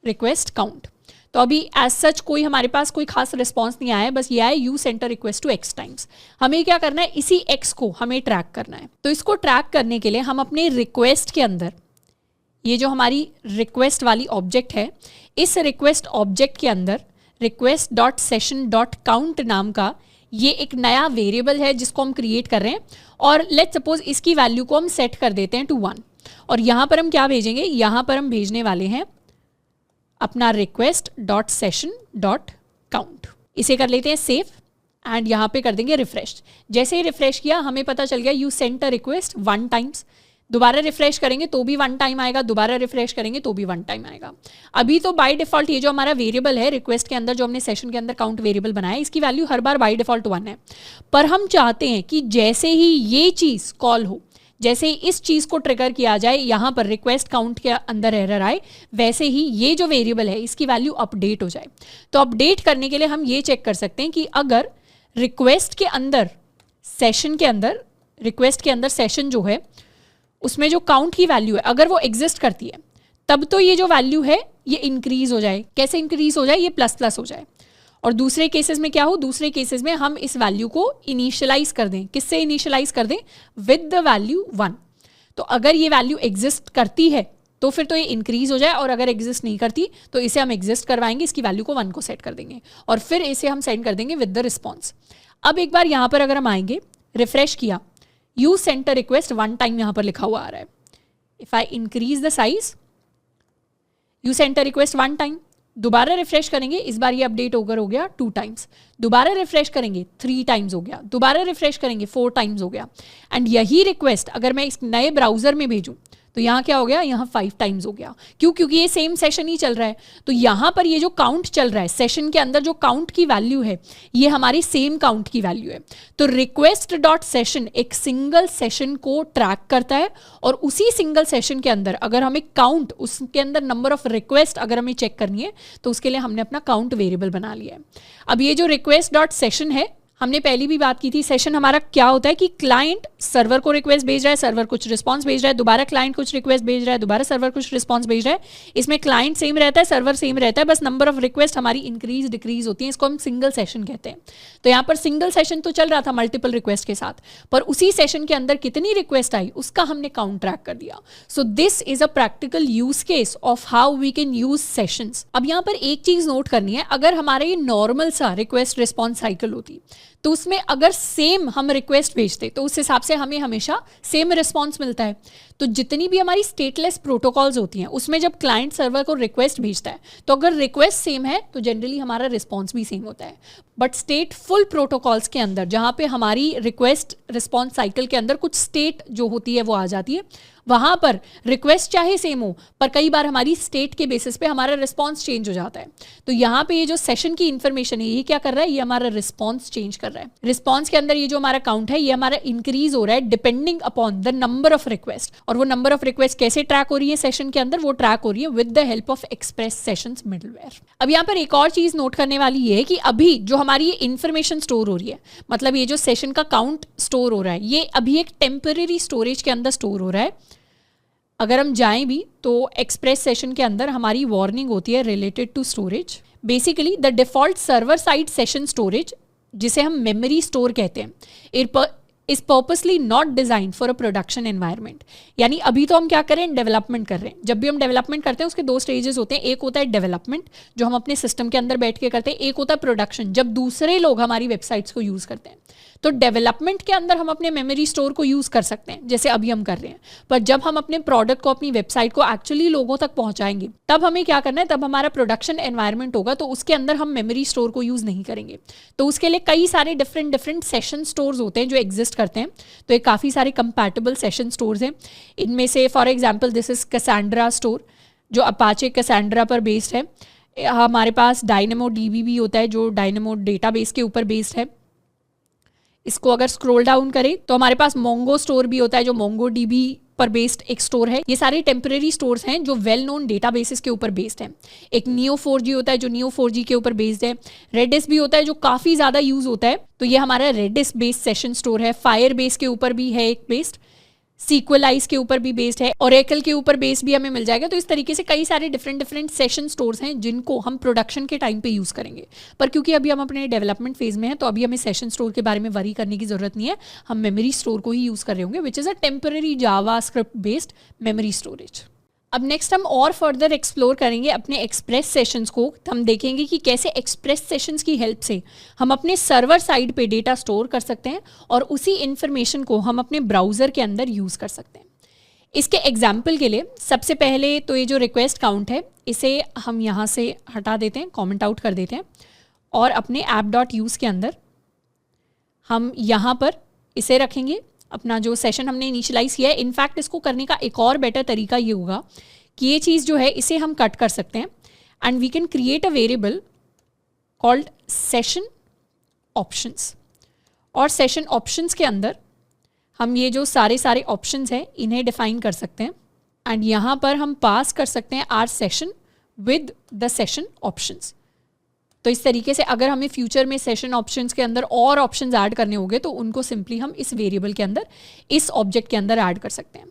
रिक्वेस्ट काउंट। तो अभी एज सच कोई हमारे पास कोई खास रिस्पॉन्स नहीं आया है, बस ये आया you sent a request to x times. हमें क्या करना है, इसी x को हमें ट्रैक करना है। तो इसको ट्रैक करने के लिए हम अपने रिक्वेस्ट के अंदर ये जो हमारी रिक्वेस्ट वाली ऑब्जेक्ट है, इस रिक्वेस्ट ऑब्जेक्ट के अंदर request dot session dot count नाम का ये एक नया वेरिएबल है जिसको हम क्रिएट कर रहे हैं। और लेट्स सपोज इसकी वैल्यू को हम सेट कर देते हैं टू 1। और यहाँ पर हम क्या भेजेंगे, यहाँ पर हम भेजने वाले हैं अपना request dot session dot count. इसे कर लेते हैं सेव एंड यहाँ पे कर देंगे रिफ्रेश। जैसे ही रिफ्रेश किया हमें पता चल गया you sent a request 1 times. दोबारा रिफ्रेश करेंगे तो भी 1 टाइम आएगा, दोबारा रिफ्रेश करेंगे तो भी 1 टाइम आएगा। अभी तो बाय डिफॉल्ट ये जो हमारा वेरिएबल है रिक्वेस्ट के अंदर, जो हमने सेशन के अंदर काउंट वेरिएबल बनाया है, इसकी value her bar by default 1 है। पर हम चाहते हैं कि जैसे ही ये चीज़ कॉल हो, जैसे ही इस चीज़ को ट्रिगर किया जाए, यहाँ पर रिक्वेस्ट काउंट के अंदर एरर आए, वैसे ही ये जो वेरिएबल है इसकी वैल्यू अपडेट हो जाए। तो अपडेट करने के लिए हम ये चेक कर सकते हैं कि अगर रिक्वेस्ट के अंदर सेशन के अंदर रिक्वेस्ट के अंदर सेशन जो है उसमें जो काउंट की वैल्यू है अगर वो एग्जिस्ट करती है तब तो ये जो वैल्यू है ये इंक्रीज हो जाए। कैसे इंक्रीज हो जाए, ये प्लस हो जाए। और दूसरे केसेस में क्या हो, दूसरे केसेस में हम इस वैल्यू को इनिशियलाइज कर दें। किससे इनिशियलाइज कर दें, विद द वैल्यू 1। तो अगर ये वैल्यू एग्जिस्ट करती है तो फिर तो ये इंक्रीज हो जाए, और अगर एग्जिस्ट नहीं करती तो इसे हम एग्जिस्ट करवाएंगे, इसकी वैल्यू को 1 को सेट कर देंगे और फिर इसे हम सेंड कर देंगे विद द रिस्पॉन्स। अब एक बार यहाँ पर अगर हम आएंगे, रिफ्रेश किया, you sent a request 1 time यहाँ पर लिखा हुआ आ रहा है। If I increase the size, you sent a request 1 time, दोबारा रिफ्रेश करेंगे, इस बार ये अपडेट ओवर हो गया 2 टाइम्स, दोबारा रिफ्रेश करेंगे 3 टाइम्स हो गया, दोबारा रिफ्रेश करेंगे 4 टाइम्स हो गया। एंड यही रिक्वेस्ट अगर मैं इस नए ब्राउजर में भेजूं तो यहाँ क्या हो गया, यहाँ 5 टाइम्स हो गया। क्यों? क्योंकि ये सेम सेशन ही चल रहा है। तो यहाँ पर ये जो काउंट चल रहा है सेशन के अंदर, जो काउंट की वैल्यू है ये हमारी सेम काउंट की वैल्यू है। तो रिक्वेस्ट डॉट सेशन एक सिंगल सेशन को ट्रैक करता है और उसी सिंगल सेशन के अंदर अगर हमें काउंट, उसके अंदर नंबर ऑफ रिक्वेस्ट अगर हमें चेक करनी है तो उसके लिए हमने अपना काउंट वेरिएबल बना लिया है। अब ये जो रिक्वेस्ट डॉट सेशन है, हमने पहले भी बात की थी, सेशन हमारा क्या होता है कि क्लाइंट सर्वर को रिक्वेस्ट भेज रहा है, सर्वर कुछ रिस्पांस भेज रहा है, दोबारा क्लाइंट कुछ रिक्वेस्ट भेज रहा है, दोबारा सर्वर कुछ रिस्पांस भेज रहा है। इसमें क्लाइंट सेम रहता है, सर्वर सेम रहता है, बस नंबर ऑफ रिक्वेस्ट हमारी इंक्रीज डिक्रीज होती है। इसको हम सिंगल सेशन कहते हैं। तो यहाँ पर सिंगल सेशन तो चल रहा था मल्टीपल रिक्वेस्ट के साथ, पर उसी सेशन के अंदर कितनी रिक्वेस्ट आई उसका हमने काउंट ट्रैक कर दिया। So this is a practical use case of how we can use sessions. अब यहाँ पर एक चीज नोट करनी है, अगर हमारा ये नॉर्मल सा रिक्वेस्ट रिस्पॉन्स साइकिल होती तो उसमें अगर सेम हम रिक्वेस्ट भेजते तो उस हिसाब से हमें हमेशा सेम रिस्पॉन्स मिलता है। तो जितनी भी हमारी स्टेटलेस प्रोटोकॉल्स होती हैं उसमें जब क्लाइंट सर्वर को रिक्वेस्ट भेजता है तो अगर रिक्वेस्ट सेम है तो जनरली हमारा रिस्पॉन्स भी सेम होता है। बट स्टेटफुल प्रोटोकॉल्स के अंदर जहाँ पे हमारी रिक्वेस्ट रिस्पॉन्स साइकिल के अंदर कुछ स्टेट जो होती है वो आ जाती है, वहाँ पर रिक्वेस्ट चाहे सेम हो पर कई बार हमारी स्टेट के बेसिस पे हमारा रिस्पॉन्स चेंज हो जाता है। तो यहाँ पे ये जो सेशन की इन्फॉर्मेशन है ये क्या कर रहा है, ये हमारा रिस्पॉन्स चेंज कर रहा है। रिस्पॉन्स के अंदर ये जो हमारा काउंट है ये हमारा इंक्रीज हो रहा है depending upon the number of request. और वो नंबर ऑफ रिक्वेस्ट कैसे ट्रैक हो रही है सेशन के अंदर, वो ट्रैक हो रही है with the help of express sessions middleware. अब यहाँ पर एक और चीज नोट करने वाली ये है कि अभी जो हमारी ये इन्फॉर्मेशन स्टोर हो रही है, मतलब ये जो सेशन का काउंट स्टोर हो रहा है, ये अभी एक टेम्पररी स्टोरेज के अंदर स्टोर हो रहा है। अगर हम जाएं भी तो एक्सप्रेस सेशन के अंदर हमारी वार्निंग होती है related to storage. Basically the default server side session storage, जिसे हम मेमोरी स्टोर कहते हैं, is purposely not design for a production environment. यानी अभी तो हम क्या कर रहे हैं, डेवलपमेंट कर रहे हैं। जब भी हम डेवलपमेंट करते हैं उसके 2 स्टेजेस होते हैं, एक होता है डेवलपमेंट जो हम अपने सिस्टम के अंदर बैठ के करते हैं, एक होता है प्रोडक्शन जब दूसरे लोग हमारी वेबसाइट्स को यूज करते हैं। तो डेवलपमेंट के अंदर हम अपने मेमोरी स्टोर को यूज कर सकते हैं जैसे अभी हम कर रहे हैं, पर जब हम अपने प्रोडक्ट को, अपनी वेबसाइट को एक्चुअली लोगों तक पहुंचाएंगे तब हमें क्या करना है, तब हमारा प्रोडक्शन एनवायरनमेंट होगा तो उसके अंदर हम मेमोरी स्टोर को यूज नहीं करेंगे। तो उसके लिए कई सारे डिफरेंट सेशन स्टोर्स होते हैं जो एग्जिस्ट करते हैं। तो ये काफ़ी सारे कंपैटिबल सेशन स्टोर्स हैं। इनमें से for example this is Cassandra store जो अपाचे कैसेंड्रा पर बेस्ड है। हमारे पास डायनेमो डीबी भी होता है जो डायनेमो डेटाबेस के ऊपर बेस्ड है। इसको अगर स्क्रॉल डाउन करें तो हमारे पास मोंगो स्टोर भी होता है जो मोंगो डीबी पर बेस्ड एक स्टोर है। ये सारे टेम्पररी स्टोर्स हैं जो वेल नोन डेटाबेसेस के ऊपर बेस्ड हैं। एक Neo4j होता है जो Neo4j के ऊपर बेस्ड है। रेडिस भी होता है जो काफ़ी ज़्यादा यूज होता है, तो ये हमारा रेडिस बेस्ड सेशन स्टोर है। फायरबेस के ऊपर भी है एक बेस्ड, सीक्वलाइज के ऊपर भी बेस्ड है, ओरेकल के ऊपर बेस्ड भी हमें मिल जाएगा। तो इस तरीके से कई सारे डिफरेंट सेशन स्टोर्स हैं जिनको हम प्रोडक्शन के टाइम पे यूज करेंगे। पर क्योंकि अभी हम अपने डेवलपमेंट फेज में हैं तो अभी हमें सेशन स्टोर के बारे में वरी करने की जरूरत नहीं है, हम मेमोरी स्टोर को ही यूज कर रहे होंगे which is a temporary JavaScript based memory storage. अब नेक्स्ट हम और फर्दर एक्सप्लोर करेंगे अपने एक्सप्रेस सेशंस को। हम देखेंगे कि कैसे एक्सप्रेस सेशंस की हेल्प से हम अपने सर्वर साइड पे डेटा स्टोर कर सकते हैं और उसी इंफॉर्मेशन को हम अपने ब्राउज़र के अंदर यूज़ कर सकते हैं। इसके एग्जाम्पल के लिए सबसे पहले तो ये जो रिक्वेस्ट काउंट है इसे हम यहाँ से हटा देते हैं, कॉमेंट आउट कर देते हैं और अपने app.use के अंदर हम यहाँ पर इसे रखेंगे। अपना जो सेशन हमने इनिशियलाइज किया है, इनफैक्ट इसको करने का एक और बेटर तरीका ये होगा कि ये चीज़ जो है इसे हम कट कर सकते हैं and we can create a variable called session options. और सेशन ऑप्शंस के अंदर हम ये जो सारे ऑप्शंस हैं इन्हें डिफाइन कर सकते हैं एंड यहाँ पर हम पास कर सकते हैं are session with the session options. तो इस तरीके से अगर हमें फ्यूचर में सेशन ऑप्शंस के अंदर और ऑप्शंस ऐड करने होंगे तो उनको सिंपली हम इस वेरिएबल के अंदर, इस ऑब्जेक्ट के अंदर ऐड कर सकते हैं।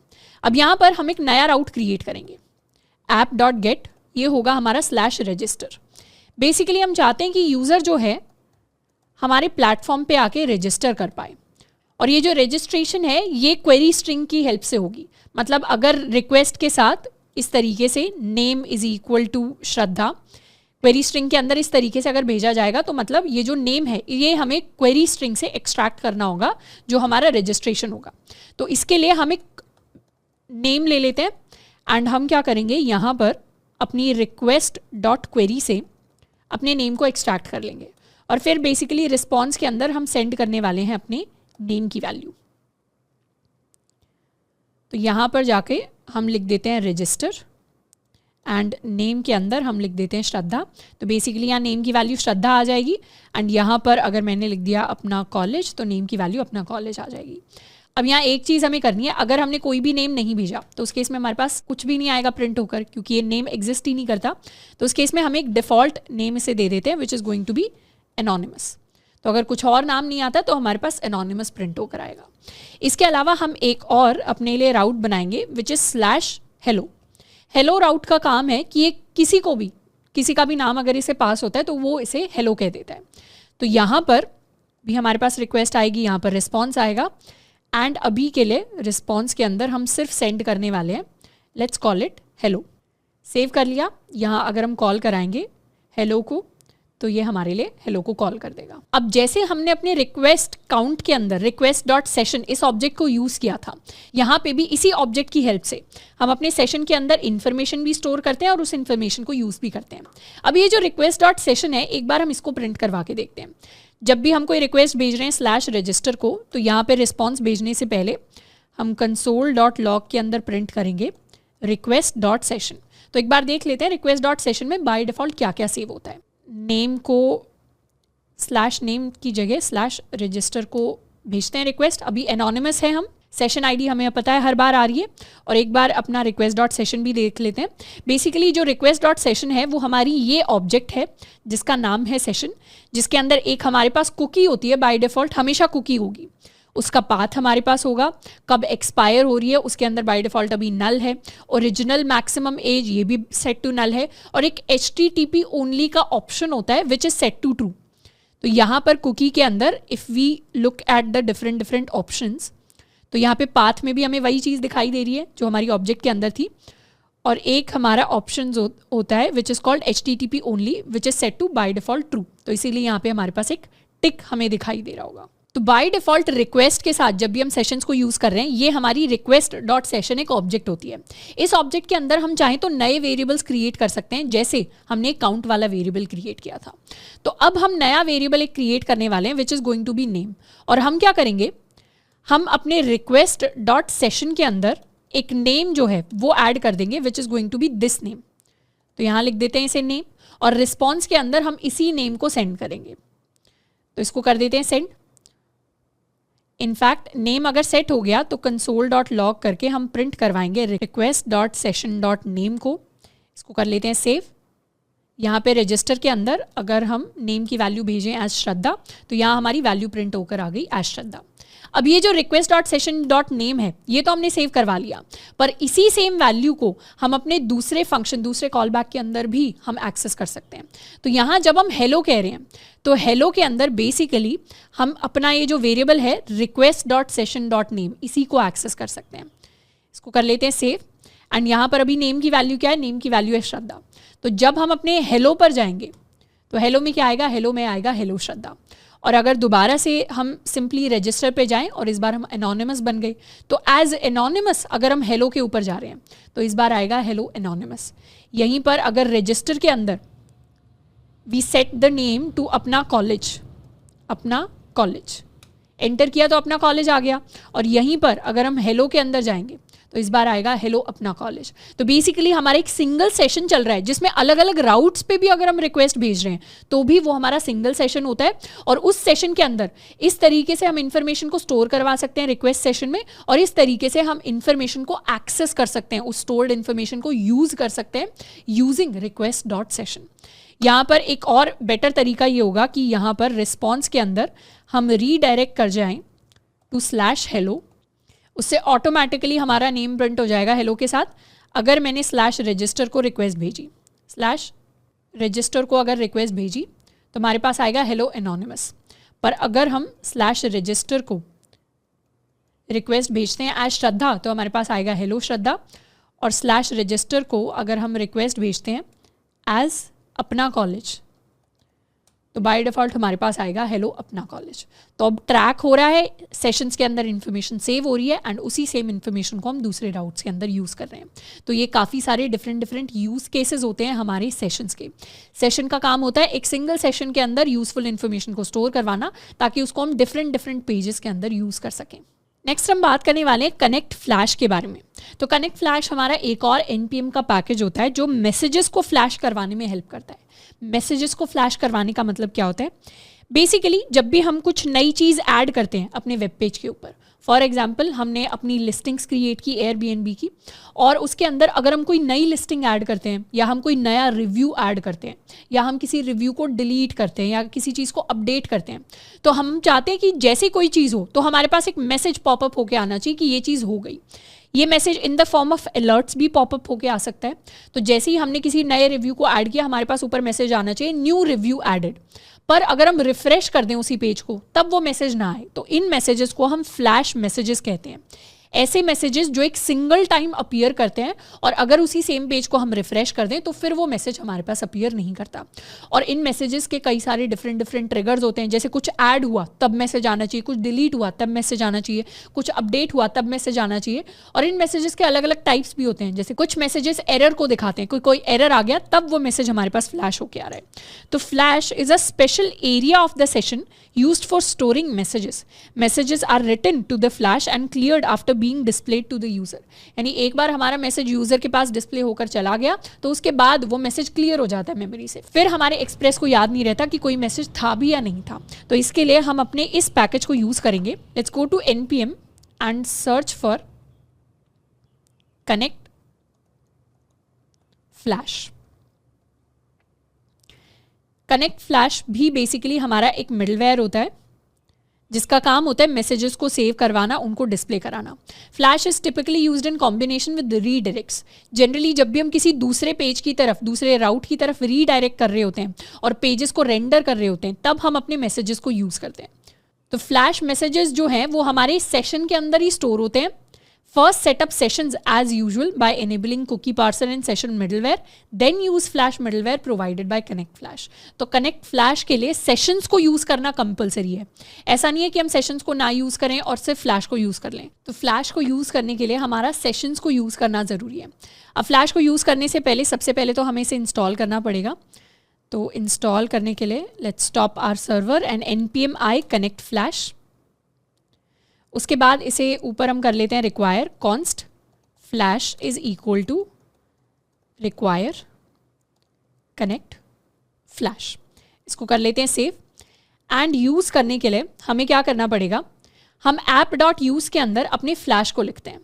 अब यहाँ पर हम एक नया राउट क्रिएट करेंगे, app.get, ये होगा हमारा /register। बेसिकली हम चाहते हैं कि यूज़र जो है हमारे प्लेटफॉर्म पे आके रजिस्टर कर पाए और ये जो रजिस्ट्रेशन है ये क्वेरी स्ट्रिंग की हेल्प से होगी। मतलब अगर रिक्वेस्ट के साथ इस तरीके से name is equal to Shraddha query string के अंदर इस तरीके से अगर भेजा जाएगा तो मतलब ये जो नेम है ये हमें क्वेरी स्ट्रिंग से एक्सट्रैक्ट करना होगा जो हमारा रजिस्ट्रेशन होगा। तो इसके लिए हम एक नेम ले लेते हैं एंड हम क्या करेंगे, यहाँ पर अपनी रिक्वेस्ट डॉट क्वेरी से अपने नेम को एक्सट्रैक्ट कर लेंगे और फिर बेसिकली रिस्पॉन्स के अंदर हम सेंड करने वाले हैं अपने नेम की वैल्यू। तो यहाँ पर जाके हम लिख देते हैं रजिस्टर एंड नेम के अंदर हम लिख देते हैं श्रद्धा। तो बेसिकली यहाँ नेम की वैल्यू श्रद्धा आ जाएगी एंड यहाँ पर अगर मैंने लिख दिया अपना कॉलेज तो नेम की वैल्यू अपना कॉलेज आ जाएगी। अब यहाँ एक चीज़ हमें करनी है, अगर हमने कोई भी नेम नहीं भेजा तो उस केस में हमारे पास कुछ भी नहीं आएगा प्रिंट होकर, क्योंकि ये नेम एग्जिस्ट ही नहीं करता। तो उस केस में हम एक डिफ़ॉल्ट नेम इसे दे देते हैं which is going to be anonymous. तो अगर कुछ और नाम नहीं आता तो हमारे पास एनोनिमस प्रिंट होकर आएगा। इसके अलावा हम एक और अपने लिए राउट बनाएंगे विच इज़ /hello। हेलो राउट का काम है कि ये किसी का भी नाम अगर इसे पास होता है तो वो इसे हेलो कह देता है। तो यहाँ पर भी हमारे पास रिक्वेस्ट आएगी, यहाँ पर रिस्पॉन्स आएगा एंड अभी के लिए रिस्पॉन्स के अंदर हम सिर्फ सेंड करने वाले हैं, let's call it hello. Save कर लिया। यहाँ अगर हम कॉल कराएंगे हेलो को तो ये हमारे लिए हेलो को कॉल कर देगा। अब जैसे हमने अपने रिक्वेस्ट काउंट के अंदर request.session इस ऑब्जेक्ट को यूज़ किया था, यहाँ पे भी इसी ऑब्जेक्ट की हेल्प से हम अपने सेशन के अंदर इन्फॉर्मेशन भी स्टोर करते हैं और उस इन्फॉर्मेशन को यूज़ भी करते हैं। अब ये जो request.session है, एक बार हम इसको प्रिंट करवा के देखते हैं। जब भी हम कोई रिक्वेस्ट भेज रहे हैं /register को, तो यहाँ पे रिस्पॉन्स भेजने से पहले हम console.log के अंदर प्रिंट करेंगे request.session। तो एक बार देख लेते हैं request.session में बाय डिफ़ॉल्ट क्या क्या सेव होता है। नेम को /name की जगह /register को भेजते हैं रिक्वेस्ट। अभी एनोनिमस है हम, सेशन आईडी हमें पता है हर बार आ रही है। और एक बार अपना request.session भी देख लेते हैं। बेसिकली जो request.session है वो हमारी ये ऑब्जेक्ट है जिसका नाम है सेशन, जिसके अंदर एक हमारे पास कुकी होती है, बाय डिफ़ॉल्ट हमेशा कुकी होगी। उसका पाथ हमारे पास होगा, कब एक्सपायर हो रही है उसके अंदर बाय डिफ़ॉल्ट अभी नल है, ओरिजिनल मैक्सिमम एज ये भी सेट टू नल है, और एक HTTP ओनली का ऑप्शन होता है which is set to true. तो यहाँ पर कुकी के अंदर if we look at the different options, तो यहाँ पे पाथ में भी हमें वही चीज़ दिखाई दे रही है जो हमारी ऑब्जेक्ट के अंदर थी, और एक हमारा ऑप्शन होता है which is called HTTP only which is set to by default true. तो इसीलिए यहाँ पे हमारे पास एक टिक हमें दिखाई दे रहा होगा। तो बाय डिफ़ॉल्ट रिक्वेस्ट के साथ जब भी हम सेशंस को यूज़ कर रहे हैं, ये हमारी request.session एक ऑब्जेक्ट होती है। इस ऑब्जेक्ट के अंदर हम चाहें तो नए वेरिएबल्स क्रिएट कर सकते हैं, जैसे हमने काउंट वाला वेरिएबल क्रिएट किया था। तो अब हम नया वेरिएबल एक क्रिएट करने वाले हैं which is going to be name. और हम क्या करेंगे, हम अपने request.session के अंदर एक नेम जो है वो ऐड कर देंगे which is going to be this name. तो यहाँ लिख देते हैं इसे नेम, और रिस्पॉन्स के अंदर हम इसी नेम को सेंड करेंगे। तो इसको कर देते हैं सेंड। इनफैक्ट नेम अगर सेट हो गया तो console.log करके हम प्रिंट करवाएंगे request.session.name को। इसको कर लेते हैं सेव। यहाँ पे रजिस्टर के अंदर अगर हम नेम की वैल्यू भेजें एज श्रद्धा, तो यहाँ हमारी वैल्यू प्रिंट होकर आ गई एज श्रद्धा। अब ये जो request.session.name है ये तो हमने सेव करवा लिया, पर इसी सेम वैल्यू को हम अपने दूसरे फंक्शन, दूसरे कॉल बैक के अंदर भी हम एक्सेस कर सकते हैं। तो यहाँ जब हम हेलो कह रहे हैं तो हेलो के अंदर बेसिकली हम अपना ये जो वेरिएबल है request.session.name इसी को एक्सेस कर सकते हैं। इसको कर लेते हैं सेव। एंड यहाँ पर अभी नेम की वैल्यू क्या है, नेम की वैल्यू है श्रद्धा। तो जब हम अपने हेलो पर जाएंगे तो हेलो में क्या आएगा, हेलो में आएगा हेलो श्रद्धा। और अगर दोबारा से हम सिंपली रजिस्टर पे जाएं और इस बार हम एनोनिमस बन गए, तो एज एनोनिमस अगर हम हेलो के ऊपर जा रहे हैं तो इस बार आएगा हेलो एनोनिमस। यहीं पर अगर रजिस्टर के अंदर we set the name to अपना कॉलेज एंटर किया तो अपना कॉलेज आ गया, और यहीं पर अगर हम हेलो के अंदर जाएंगे तो इस बार आएगा हेलो अपना कॉलेज। तो बेसिकली हमारा एक सिंगल सेशन चल रहा है जिसमें अलग अलग राउट्स पे भी अगर हम रिक्वेस्ट भेज रहे हैं तो भी वो हमारा सिंगल सेशन होता है, और उस सेशन के अंदर इस तरीके से हम इंफॉर्मेशन को स्टोर करवा सकते हैं रिक्वेस्ट सेशन में, और इस तरीके से हम इंफॉर्मेशन को एक्सेस कर सकते हैं, उस स्टोर्ड इंफॉर्मेशन को यूज कर सकते हैं यूजिंग request.session। यहाँ पर एक और बेटर तरीका ये होगा कि यहाँ पर रिस्पॉन्स के अंदर हम रीडायरेक्ट कर जाएं टू /hello, उससे ऑटोमेटिकली हमारा नेम प्रिंट हो जाएगा हेलो के साथ। अगर मैंने /register को रिक्वेस्ट भेजी, /register को अगर रिक्वेस्ट भेजी तो हमारे पास आएगा हेलो एनोनिमस। पर अगर हम /register को रिक्वेस्ट भेजते हैं एज श्रद्धा तो हमारे पास आएगा हेलो श्रद्धा, और /register को अगर हम रिक्वेस्ट भेजते हैं एज अपना कॉलेज तो बाय डिफ़ॉल्ट हमारे पास आएगा हेलो अपना कॉलेज। तो अब ट्रैक हो रहा है, सेशंस के अंदर इन्फॉर्मेशन सेव हो रही है, एंड उसी सेम इन्फॉर्मेशन को हम दूसरे राउट्स के अंदर यूज़ कर रहे हैं। तो ये काफ़ी सारे डिफरेंट यूज़ केसेस होते हैं हमारे सेशंस के। सेशन का काम होता है एक सिंगल सेशन के अंदर यूज़फुल इन्फॉर्मेशन को स्टोर करवाना, ताकि उसको हम डिफरेंट पेजेस के अंदर यूज़ कर सकें। नेक्स्ट हम बात करने वाले हैं कनेक्ट फ्लैश के बारे में। तो कनेक्ट फ्लैश हमारा एक और NPM का पैकेज होता है जो मैसेजेस को फ्लैश करवाने में हेल्प करता है। मैसेजेस को फ्लैश करवाने का मतलब क्या होता है? बेसिकली जब भी हम कुछ नई चीज़ ऐड करते हैं अपने वेब पेज के ऊपर, फॉर एग्जाम्पल हमने अपनी लिस्टिंग्स क्रिएट की Airbnb की, और उसके अंदर अगर हम कोई नई लिस्टिंग ऐड करते हैं या हम कोई नया रिव्यू ऐड करते हैं या हम किसी रिव्यू को डिलीट करते हैं या किसी चीज़ को अपडेट करते हैं, तो हम चाहते हैं कि जैसे कोई चीज़ हो तो हमारे पास एक मैसेज पॉपअप होके आना चाहिए कि ये चीज़ हो गई। ये message in the form of alerts भी पॉपअप होके आ सकता है। तो जैसे ही हमने किसी नए रिव्यू को ऐड किया, हमारे पास ऊपर मैसेज आना चाहिए न्यू रिव्यू एडेड। पर अगर हम रिफ्रेश कर दें उसी पेज को तब वो मैसेज ना आए, तो इन मैसेजेस को हम फ्लैश मैसेजेस कहते हैं। ऐसे मैसेजेस जो एक सिंगल टाइम अपीयर करते हैं और अगर उसी सेम पेज को हम रिफ्रेश कर दें तो फिर वो मैसेज हमारे पास अपीयर नहीं करता। और इन मैसेजेस के कई सारे डिफरेंट ट्रिगर्स होते हैं, जैसे कुछ ऐड हुआ तब मैसेज आना चाहिए, कुछ डिलीट हुआ तब मैसेज आना चाहिए, कुछ अपडेट हुआ तब मैसेज आना चाहिए। और इन मैसेजेस के अलग अलग टाइप्स भी होते हैं, जैसे कुछ मैसेजेस एरर को दिखाते हैं, कोई एरर आ गया तब वो मैसेज हमारे पास फ्लैश होके आ रहा है। तो flash is a special area of the session used for storing messages. Messages are written to the flash and cleared after being displayed to the user. यानी एक बार हमारा मैसेज यूजर के पास डिस्प्ले होकर चला गया तो उसके बाद वो मैसेज क्लियर हो जाता है मेमोरी से, फिर हमारे एक्सप्रेस को याद नहीं रहता कि कोई मैसेज था भी या नहीं था। तो इसके लिए हम अपने इस पैकेज को यूज करेंगे। Let's go to NPM and search for connect flash. Connect flash भी बेसिकली हमारा एक मिडलवेयर होता है जिसका काम होता है मैसेजेस को सेव करवाना, उनको डिस्प्ले कराना। Flash is typically used in combination with redirects. Generally जब भी हम किसी दूसरे पेज की तरफ, दूसरे राउट की तरफ रीडायरेक्ट कर रहे होते हैं और पेजेस को रेंडर कर रहे होते हैं, तब हम अपने मैसेजेस को यूज़ करते हैं। तो फ्लैश मैसेजेस जो हैं वो हमारे सेशन के अंदर ही स्टोर होते हैं। First, set up sessions as usual by enabling cookie parser and session middleware. Then use Flash middleware provided by Connect Flash. तो Connect Flash के लिए sessions को यूज़ करना कंपलसरी है। ऐसा नहीं है कि हम sessions को ना यूज़ करें और सिर्फ Flash को यूज़ कर लें। तो Flash को यूज़ करने के लिए हमारा sessions को यूज़ करना ज़रूरी है। अब Flash को यूज़ करने से पहले सबसे पहले तो हमें इसे इंस्टॉल करना पड़ेगा। तो इंस्टॉल करने के लिए let's stop our server and npm i connect flash। उसके बाद इसे ऊपर हम कर लेते हैं require const flash is equal to require connect flash. इसको कर लेते हैं सेव। एंड यूज़ करने के लिए हमें क्या करना पड़ेगा, हम app.use के अंदर अपने फ्लैश को लिखते हैं।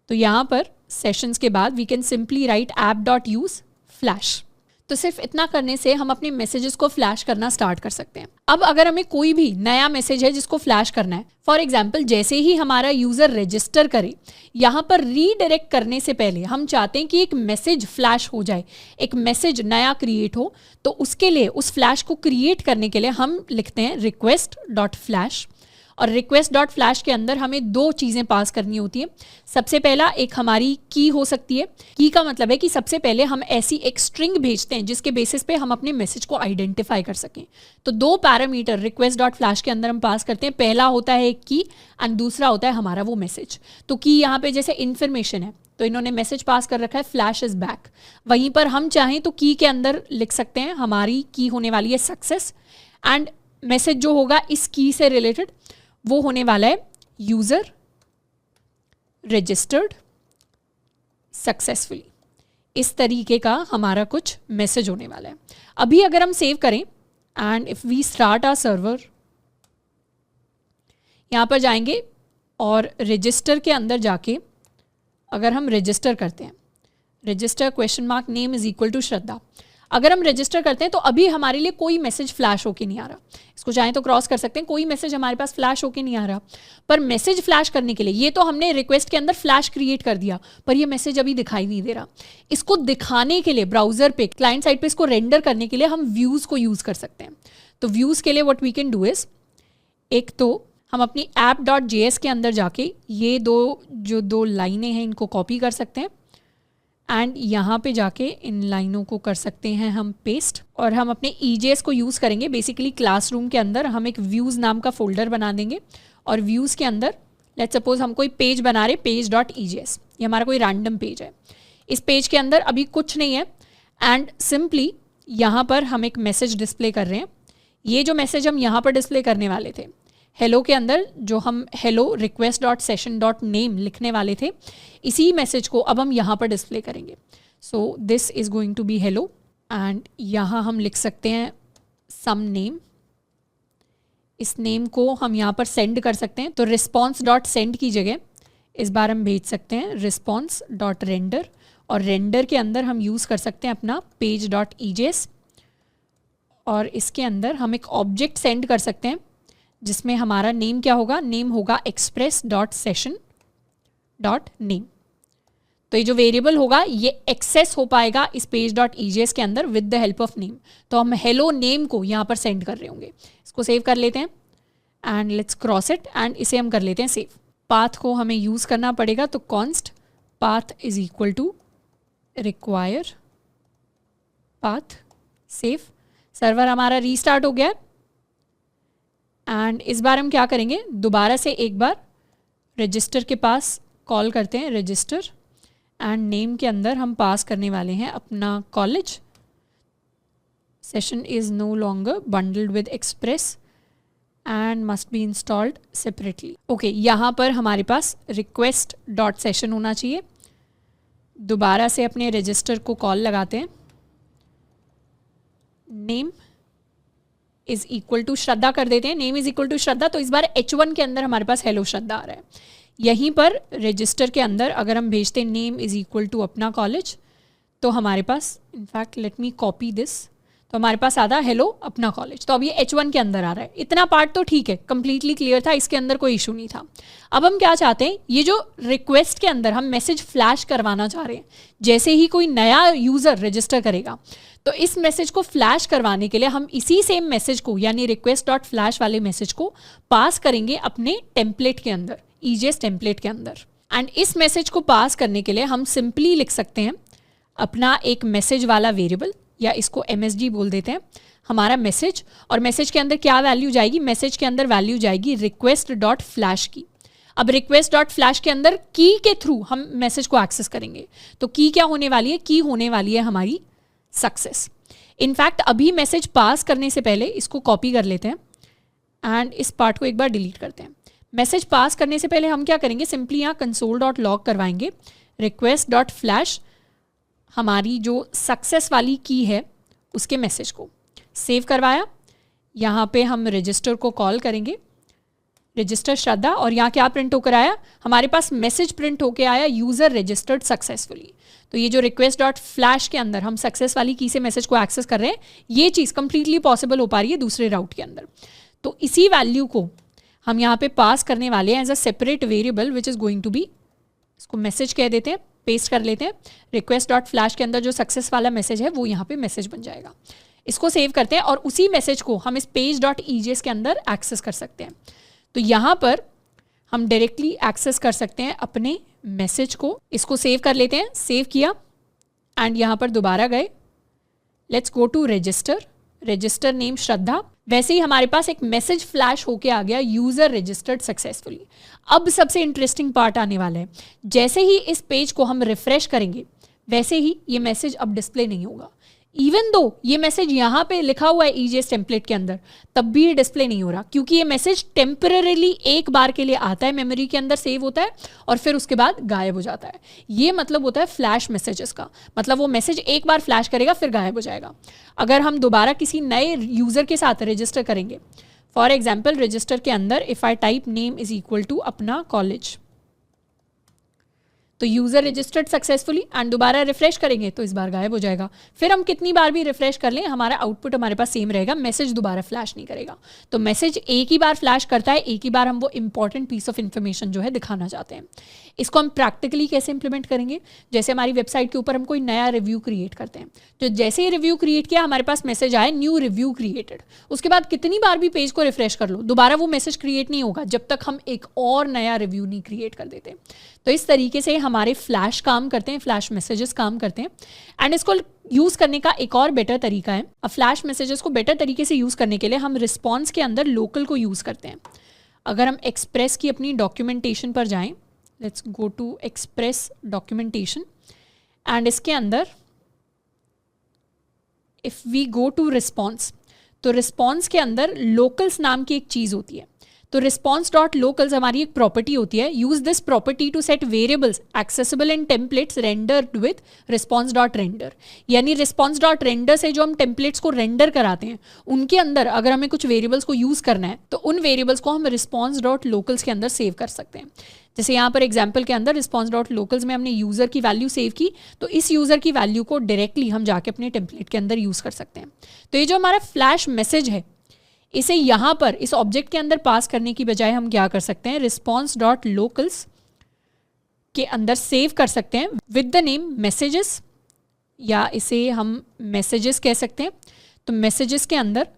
तो यहाँ पर सेशंस के बाद we can simply write app.use flash. तो सिर्फ इतना करने से हम अपने मैसेजेस को फ्लैश करना स्टार्ट कर सकते हैं। अब अगर हमें कोई भी नया मैसेज है जिसको फ्लैश करना है, फॉर एग्जांपल जैसे ही हमारा यूज़र रजिस्टर करे, यहाँ पर रीडायरेक्ट करने से पहले हम चाहते हैं कि एक मैसेज फ्लैश हो जाए, एक मैसेज नया क्रिएट हो, तो उसके लिए उस फ्लैश को क्रिएट करने के लिए हम लिखते हैं request.flash। और request.flash के अंदर हमें दो चीज़ें पास करनी होती हैं। सबसे पहला एक हमारी की हो सकती है। की का मतलब है कि सबसे पहले हम ऐसी एक स्ट्रिंग भेजते हैं जिसके बेसिस पे हम अपने मैसेज को आइडेंटिफाई कर सकें। तो दो पैरामीटर request.flash के अंदर हम पास करते हैं। पहला होता है की एंड दूसरा होता है हमारा वो मैसेज। तो की यहाँ पे जैसे इन्फॉर्मेशन है, तो इन्होंने मैसेज पास कर रखा है फ्लैश इज बैक। वहीं पर हम चाहें तो की के अंदर लिख सकते हैं हमारी की होने वाली है सक्सेस, एंड मैसेज जो होगा इस की से रिलेटेड वो होने वाला है यूजर रजिस्टर्ड सक्सेसफुली। इस तरीके का हमारा कुछ मैसेज होने वाला है। अभी अगर हम सेव करें and if we start our server, यहाँ पर जाएंगे और रजिस्टर के अंदर जाके अगर हम रजिस्टर करते हैं, register question mark name is equal to Shraddha, अगर हम रजिस्टर करते हैं तो अभी हमारे लिए कोई मैसेज फ्लैश होके नहीं आ रहा। इसको चाहें तो क्रॉस कर सकते हैं, कोई मैसेज हमारे पास फ्लैश होके नहीं आ रहा। पर मैसेज फ्लैश करने के लिए ये तो हमने रिक्वेस्ट के अंदर फ्लैश क्रिएट कर दिया, पर ये मैसेज अभी दिखाई नहीं दे रहा। इसको दिखाने के लिए ब्राउजर पे क्लाइंट साइड पे इसको रेंडर करने के लिए हम व्यूज़ को यूज़ कर सकते हैं। तो व्यूज़ के लिए what we can do is, एक तो हम अपनी app.js के अंदर जाके ये दो लाइनें हैं इनको कॉपी कर सकते हैं एंड यहाँ पे जाके इन लाइनों को कर सकते हैं हम पेस्ट, और हम अपने EJS को यूज़ करेंगे। बेसिकली क्लासरूम के अंदर हम एक व्यूज़ नाम का फोल्डर बना देंगे और व्यूज़ के अंदर लेट्स सपोज हम कोई पेज बना रहे page.ejs, ये हमारा कोई रैंडम पेज है। इस पेज के अंदर अभी कुछ नहीं है एंड सिंपली यहाँ पर हम एक मैसेज डिस्प्ले कर रहे हैं। ये जो मैसेज हम यहाँ पर डिस्प्ले करने वाले थे हेलो के अंदर जो हम hello request dot session dot name लिखने वाले थे, इसी मैसेज को अब हम यहाँ पर डिस्प्ले करेंगे. So this is going to be hello and यहाँ हम लिख सकते हैं सम नेम. इस नेम को हम यहाँ पर सेंड कर सकते हैं. तो रिस्पॉन्स डॉट सेंड की जगह इस बार हम भेज सकते हैं रिस्पॉन्स डॉट रेंडर, और रेंडर के अंदर हम यूज़ कर सकते हैं अपना पेज डॉट ईजेस, और इसके अंदर हम एक ऑब्जेक्ट सेंड कर सकते हैं जिसमें हमारा नेम क्या होगा, नेम होगा express dot session dot name. तो ये जो वेरिएबल होगा ये एक्सेस हो पाएगा इस पेज डॉट ईजेस के अंदर with the help of name. तो हम हेलो नेम को यहाँ पर सेंड कर रहे होंगे. इसको सेव कर लेते हैं and let's cross it and इसे हम कर लेते हैं सेव. पाथ को हमें यूज़ करना पड़ेगा, तो const path is equal to require path save. Server हमारा रीस्टार्ट हो गया एंड इस बार हम क्या करेंगे, दोबारा से एक बार रजिस्टर के पास कॉल करते हैं. रजिस्टर एंड नेम के अंदर हम पास करने वाले हैं अपना college. Session is no longer bundled with express and must be installed separately. Okay, यहाँ पर हमारे पास रिक्वेस्ट डॉट सेशन होना चाहिए. दोबारा से अपने रजिस्टर को कॉल लगाते हैं. नेम इज इक्वल टू श्रद्धा कर देते हैं. नेम इज इक्वल टू श्रद्धा. तो इस बार H1 के अंदर हमारे पास हेलो श्रद्धा आ रहा है. यहीं पर रजिस्टर के अंदर अगर हम भेजते हैं नेम इज इक्वल टू अपना कॉलेज, तो हमारे पास in fact let me copy this, तो हमारे पास आता है हेलो अपना कॉलेज. तो अब ये H1 के अंदर आ रहा है. इतना पार्ट तो ठीक है, कंप्लीटली क्लियर था, इसके अंदर कोई इशू नहीं था. अब हम क्या चाहते हैं, ये जो रिक्वेस्ट के अंदर हम मैसेज फ्लैश करवाना चाह रहे हैं. जैसे ही कोई नया यूज़र रजिस्टर करेगा तो इस मैसेज को फ्लैश करवाने के लिए हम इसी सेम मैसेज को यानी रिक्वेस्ट डॉट फ्लैश वाले मैसेज को पास करेंगे अपने टेम्पलेट के अंदर, ईजेस टेम्पलेट के अंदर. एंड इस मैसेज को पास करने के लिए हम सिंपली लिख सकते हैं अपना एक मैसेज वाला वेरिएबल, या इसको MSG बोल देते हैं, हमारा मैसेज. और मैसेज के अंदर क्या वैल्यू जाएगी, मैसेज के अंदर वैल्यू जाएगी रिक्वेस्ट डॉट फ्लैश की. अब रिक्वेस्ट डॉट फ्लैश के अंदर की के थ्रू हम मैसेज को एक्सेस करेंगे. तो की क्या होने वाली है, की होने वाली है हमारी सक्सेस. इनफैक्ट अभी मैसेज पास करने से पहले इसको कॉपी कर लेते हैं एंड इस पार्ट को एक बार डिलीट करते हैं. मैसेज पास करने से पहले हम क्या करेंगे, सिंपली यहाँ कंसोल डॉट लॉग करवाएंगे रिक्वेस्ट डॉट फ्लैश, हमारी जो सक्सेस वाली की है उसके मैसेज को सेव करवाया. यहाँ पे हम रजिस्टर को कॉल करेंगे, रजिस्टर श्रद्धा, और यहाँ क्या प्रिंट होकर आया, हमारे पास मैसेज प्रिंट होकर आया यूज़र रजिस्टर्ड सक्सेसफुली. तो ये जो रिक्वेस्ट डॉट फ्लैश के अंदर हम सक्सेस वाली की से मैसेज को एक्सेस कर रहे हैं, ये चीज़ कंप्लीटली पॉसिबल हो पा रही है दूसरे राउट के अंदर. तो इसी वैल्यू को हम यहाँ पे पास करने वाले हैं as a separate variable which is going to be, इसको मैसेज कह देते हैं, पेस्ट कर लेते हैं. रिक्वेस्ट डॉट फ्लैश के अंदर जो सक्सेस वाला मैसेज है वो यहाँ पे मैसेज बन जाएगा. इसको सेव करते हैं और उसी मैसेज को हम इस पेज डॉट ईजेस के अंदर एक्सेस कर सकते हैं. तो यहाँ पर हम डायरेक्टली एक्सेस कर सकते हैं अपने मैसेज को. इसको सेव कर लेते हैं, सेव किया एंड यहाँ पर दोबारा गए, let's go to register, register name Shraddha. वैसे ही हमारे पास एक मैसेज फ्लैश होके आ गया, यूज़र रजिस्टर्ड सक्सेसफुली. अब सबसे इंटरेस्टिंग पार्ट आने वाला है. जैसे ही इस पेज को हम रिफ्रेश करेंगे वैसे ही ये मैसेज अब डिस्प्ले नहीं होगा. इवन दो ये मैसेज यहाँ पे लिखा हुआ है ईजेस टेम्पलेट के अंदर, तब भी ये डिस्प्ले नहीं हो रहा, क्योंकि ये मैसेज टेम्पररीली एक बार के लिए आता है, मेमोरी के अंदर सेव होता है और फिर उसके बाद गायब हो जाता है. ये मतलब होता है फ्लैश मैसेजेस का. मतलब वो मैसेज एक बार फ्लैश करेगा फिर गायब हो जाएगा. अगर हम दोबारा किसी नए यूज़र के साथ रजिस्टर करेंगे, फॉर एग्जाम्पल रजिस्टर के अंदर if I type name is equal to अपना कॉलेज, तो यूज़र रजिस्टर्ड सक्सेसफुली एंड दोबारा रिफ्रेश करेंगे तो इस बार गायब हो जाएगा. फिर हम कितनी बार भी रिफ्रेश कर लें हमारा आउटपुट हमारे पास सेम रहेगा, मैसेज दोबारा फ्लैश नहीं करेगा. तो मैसेज एक ही बार फ्लैश करता है, एक ही बार हम वो इंपॉर्टेंट पीस ऑफ इन्फॉर्मेशन जो है दिखाना चाहते हैं. इसको हम प्रैक्टिकली कैसे इंप्लीमेंट करेंगे, जैसे हमारी वेबसाइट के ऊपर हम कोई नया रिव्यू क्रिएट करते हैं, तो जैसे ही रिव्यू क्रिएट किया हमारे पास मैसेज आए न्यू रिव्यू क्रिएटेड. उसके बाद कितनी बार भी पेज को रिफ्रेश कर लो दोबारा वो मैसेज क्रिएट नहीं होगा जब तक हम एक और नया रिव्यू नहीं क्रिएट कर देते. तो इस तरीके से हमारे फ्लैश काम करते हैं, फ्लैश मैसेजेस काम करते हैं. एंड इसको यूज़ करने का एक और बेटर तरीका है. अब फ्लैश मैसेजेस को बेटर तरीके से यूज़ करने के लिए हम रिस्पॉन्स के अंदर लोकल को यूज़ करते हैं. अगर हम एक्सप्रेस की अपनी डॉक्यूमेंटेशन पर जाएं, let's go to express documentation and इसके अंदर if we go to response, तो रिस्पॉन्स के अंदर लोकल्स नाम की एक चीज़ होती है. तो रिस्पॉन्स डॉट लोकल्स हमारी एक प्रॉपर्टी होती है. Use this property to set variables accessible in templates rendered with response dot render. यानी रिस्पॉन्स डॉट रेंडर से जो हम टेम्पलेट्स को रेंडर कराते हैं उनके अंदर अगर हमें कुछ वेरिएबल्स को यूज़ करना है तो उन वेरिएबल्स को हम रिस्पॉन्स डॉट लोकल्स के अंदर सेव कर सकते हैं. जैसे यहाँ पर एग्जाम्पल के अंदर रिस्पॉन्स डॉट लोकल्स में हमने यूज़र की वैल्यू सेव की, तो इस यूज़र की वैल्यू को डायरेक्टली हम जाके अपने टेम्पलेट के अंदर यूज़ कर सकते हैं. तो ये जो हमारा फ्लैश मैसेज है इसे यहाँ पर इस ऑब्जेक्ट के अंदर पास करने की बजाय हम क्या कर सकते हैं, रिस्पॉन्स डॉट लोकल्स के अंदर सेव कर सकते हैं विद द नेम मैसेजेस, या इसे हम मैसेजेस कह सकते हैं. तो मैसेजेस के अंदर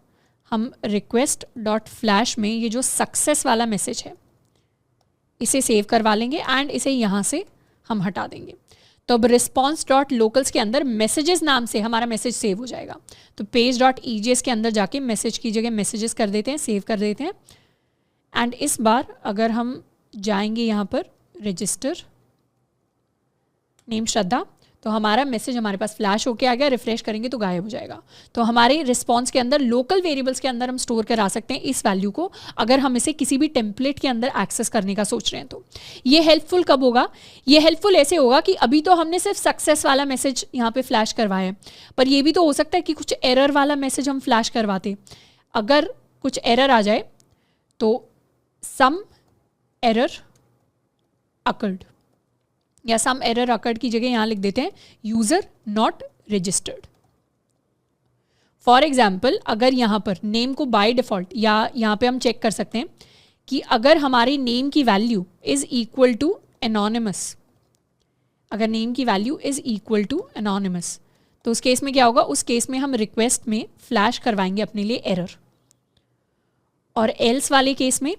हम रिक्वेस्ट डॉट फ्लैश में ये जो सक्सेस वाला मैसेज है इसे सेव करवा लेंगे एंड इसे यहाँ से हम हटा देंगे. तो अब रिस्पॉन्स डॉट लोकल्स के अंदर मैसेजेस नाम से हमारा मैसेज सेव हो जाएगा. तो पेज डॉट ईजीएस के अंदर जाके मैसेज की जगह मैसेजेस कर देते हैं, सेव कर देते हैं. एंड इस बार अगर हम जाएंगे यहाँ पर रजिस्टर नेम श्रद्धा, तो हमारा मैसेज हमारे पास फ्लैश होके आ गया. रिफ्रेश करेंगे तो गायब हो जाएगा. तो हमारे रिस्पॉन्स के अंदर लोकल वेरिएबल्स के अंदर हम स्टोर करा सकते हैं इस वैल्यू को, अगर हम इसे किसी भी टेम्पलेट के अंदर एक्सेस करने का सोच रहे हैं. तो ये हेल्पफुल कब होगा, ये हेल्पफुल ऐसे होगा कि अभी तो हमने सिर्फ सक्सेस वाला मैसेज यहाँ पे फ्लैश करवाया है, पर ये भी तो हो सकता है कि कुछ एरर वाला मैसेज हम फ्लैश करवाते. अगर कुछ एरर आ जाए तो सम एरर अकर्ड, या सम एरर अकर्ड की जगह यहाँ लिख देते हैं user not registered. For example अगर यहाँ पर नेम को बाय डिफ़ॉल्ट, या यहाँ पे हम चेक कर सकते हैं कि अगर हमारी नेम की value is equal to anonymous, अगर नेम की value is equal to anonymous, तो उस केस में क्या होगा, उस केस में हम रिक्वेस्ट में फ्लैश करवाएंगे अपने लिए एरर. और एल्स वाले केस में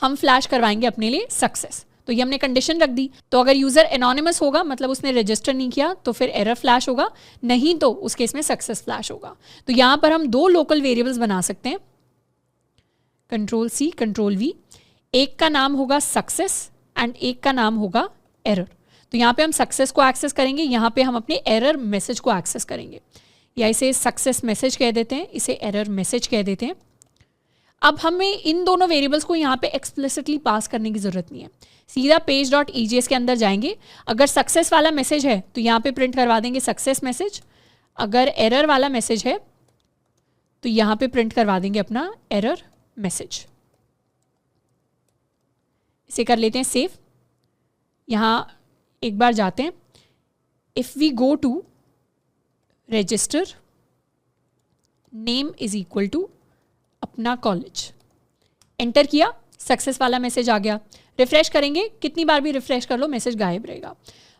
हम फ्लैश करवाएंगे अपने लिए सक्सेस. तो ये हमने कंडीशन रख दी. तो अगर यूज़र एनोनिमस होगा मतलब उसने रजिस्टर नहीं किया तो फिर एरर फ्लैश होगा, नहीं तो उस केस में सक्सेस फ्लैश होगा. तो यहाँ पर हम दो लोकल वेरिएबल्स बना सकते हैं, कंट्रोल सी कंट्रोल वी. एक का नाम होगा सक्सेस एंड एक का नाम होगा एरर. तो यहाँ पे हम सक्सेस को एक्सेस करेंगे, यहाँ पे हम अपने एरर मैसेज को एक्सेस करेंगे. या इसे सक्सेस मैसेज कह देते हैं, इसे एरर मैसेज कह देते हैं. अब हमें इन दोनों वेरिएबल्स को यहाँ पे एक्सप्लिसिटली पास करने की ज़रूरत नहीं है. सीधा पेज डॉट ईजीएस के अंदर जाएंगे. अगर सक्सेस वाला मैसेज है तो यहाँ पे प्रिंट करवा देंगे सक्सेस मैसेज. अगर एरर वाला मैसेज है तो यहाँ पे प्रिंट करवा देंगे अपना एरर मैसेज. इसे कर लेते हैं सेव. यहाँ एक बार जाते हैं. If we go to register name is equal to अपना कॉलेज, एंटर किया, सक्सेस वाला मैसेज आ गया. रिफ्रेश करेंगे, कितनी बार भी रिफ्रेश कर लो मैसेज गायब रहेगा.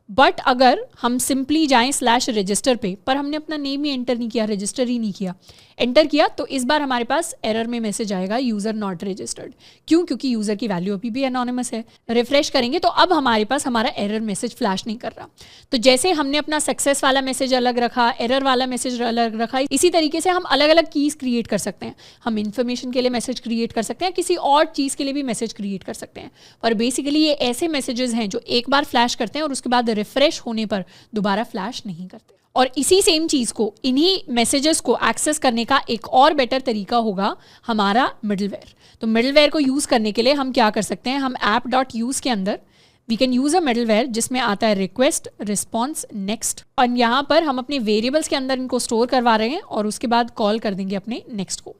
बट अगर हम सिंपली जाएं स्लैश रजिस्टर पे, पर हमने अपना नेम ही एंटर नहीं किया, रजिस्टर ही नहीं किया, एंटर किया, तो इस बार हमारे पास एरर में मैसेज आएगा यूज़र नॉट रजिस्टर्ड. क्यों? क्योंकि यूज़र की वैल्यू अभी भी एनोनिमस है. रिफ्रेश करेंगे तो अब हमारे पास हमारा एरर मैसेज फ्लैश नहीं कर रहा. तो जैसे हमने अपना सक्सेस वाला मैसेज अलग रखा, एरर वाला मैसेज अलग रखा, इसी तरीके से हम अलग अलग कीज़ क्रिएट कर सकते हैं. हम इन्फॉर्मेशन के लिए मैसेज क्रिएट कर सकते हैं, किसी और चीज़ के लिए भी मैसेज क्रिएट कर सकते हैं. पर बेसिकली ये ऐसे मैसेजेस हैं जो एक बार फ्लैश करते हैं और उसके बाद रिफ्रेश होने पर दोबारा फ्लैश नहीं करते. और इसी सेम चीज़ को, इन्हीं मैसेजेस को एक्सेस करने का एक और बेटर तरीका होगा हमारा मिडलवेयर. तो मिडलवेयर को यूज़ करने के लिए हम क्या कर सकते हैं, हम ऐप डॉट यूज़ के अंदर we can use a middleware जिसमें आता है रिक्वेस्ट रिस्पॉन्स नेक्स्ट. और यहाँ पर हम अपने वेरिएबल्स के अंदर इनको स्टोर करवा रहे हैं और उसके बाद कॉल कर देंगे अपने नेक्स्ट को.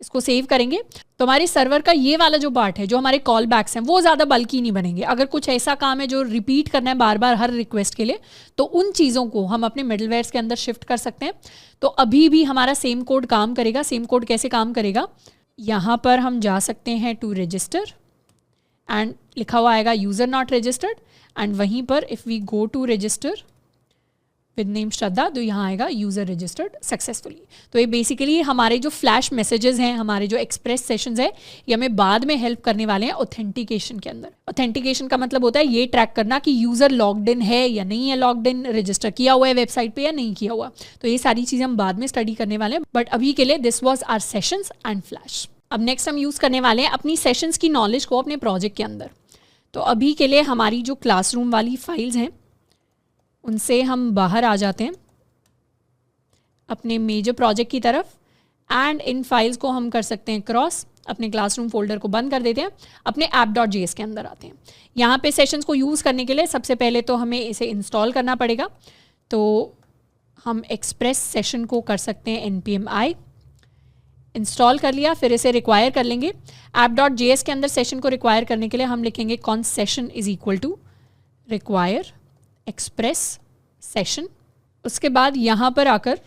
इसको सेव करेंगे तो हमारे सर्वर का ये वाला जो पार्ट है, जो हमारे कॉल बैक्स हैं, वो ज़्यादा बल्कि नहीं बनेंगे. अगर कुछ ऐसा काम है जो रिपीट करना है बार बार हर रिक्वेस्ट के लिए, तो उन चीज़ों को हम अपने मिडलवेयर्स के अंदर शिफ्ट कर सकते हैं. तो अभी भी हमारा सेम कोड काम करेगा. सेम कोड कैसे काम करेगा, यहाँ पर हम जा सकते हैं टू रजिस्टर एंड लिखा हुआ आएगा यूज़र नॉट रजिस्टर्ड, एंड वहीं पर if we go to register with name Shraddha, तो यहाँ आएगा यूज़र रजिस्टर्ड सक्सेसफुली. तो ये बेसिकली हमारे जो फ्लैश मैसेजेस हैं, हमारे जो एक्सप्रेस सेशंस है, ये हमें बाद में हेल्प करने वाले हैं ऑथेंटिकेशन के अंदर. ऑथेंटिकेशन का मतलब होता है ये ट्रैक करना कि यूज़र लॉग्ड इन है या नहीं है, लॉग्ड इन रजिस्टर किया हुआ है वेबसाइट पे या नहीं किया हुआ. तो ये सारी चीज़ें हम बाद में स्टडी करने वाले हैं. बट अभी के लिए this was our sessions and flash. अब नेक्स्ट हम यूज़ करने वाले हैं अपनी सेशंस की नॉलेज को अपने प्रोजेक्ट के अंदर. तो अभी के लिए हमारी जो क्लासरूम वाली फाइल्स हैं उनसे हम बाहर आ जाते हैं अपने मेजर प्रोजेक्ट की तरफ, एंड इन फाइल्स को हम कर सकते हैं क्रॉस. अपने क्लासरूम फोल्डर को बंद कर देते हैं, अपने app.js के अंदर आते हैं। यहाँ पे सेशंस को यूज़ करने के लिए सबसे पहले तो हमें इसे इंस्टॉल करना पड़ेगा। तो हम एक्सप्रेस सेशन को कर सकते हैं npm i, इंस्टॉल कर लिया, फिर इसे रिक्वायर कर लेंगे। app.js के अंदर सेशन को रिक्वायर करने के लिए हम लिखेंगे const session is equal to require express session. उसके बाद यहाँ पर आकर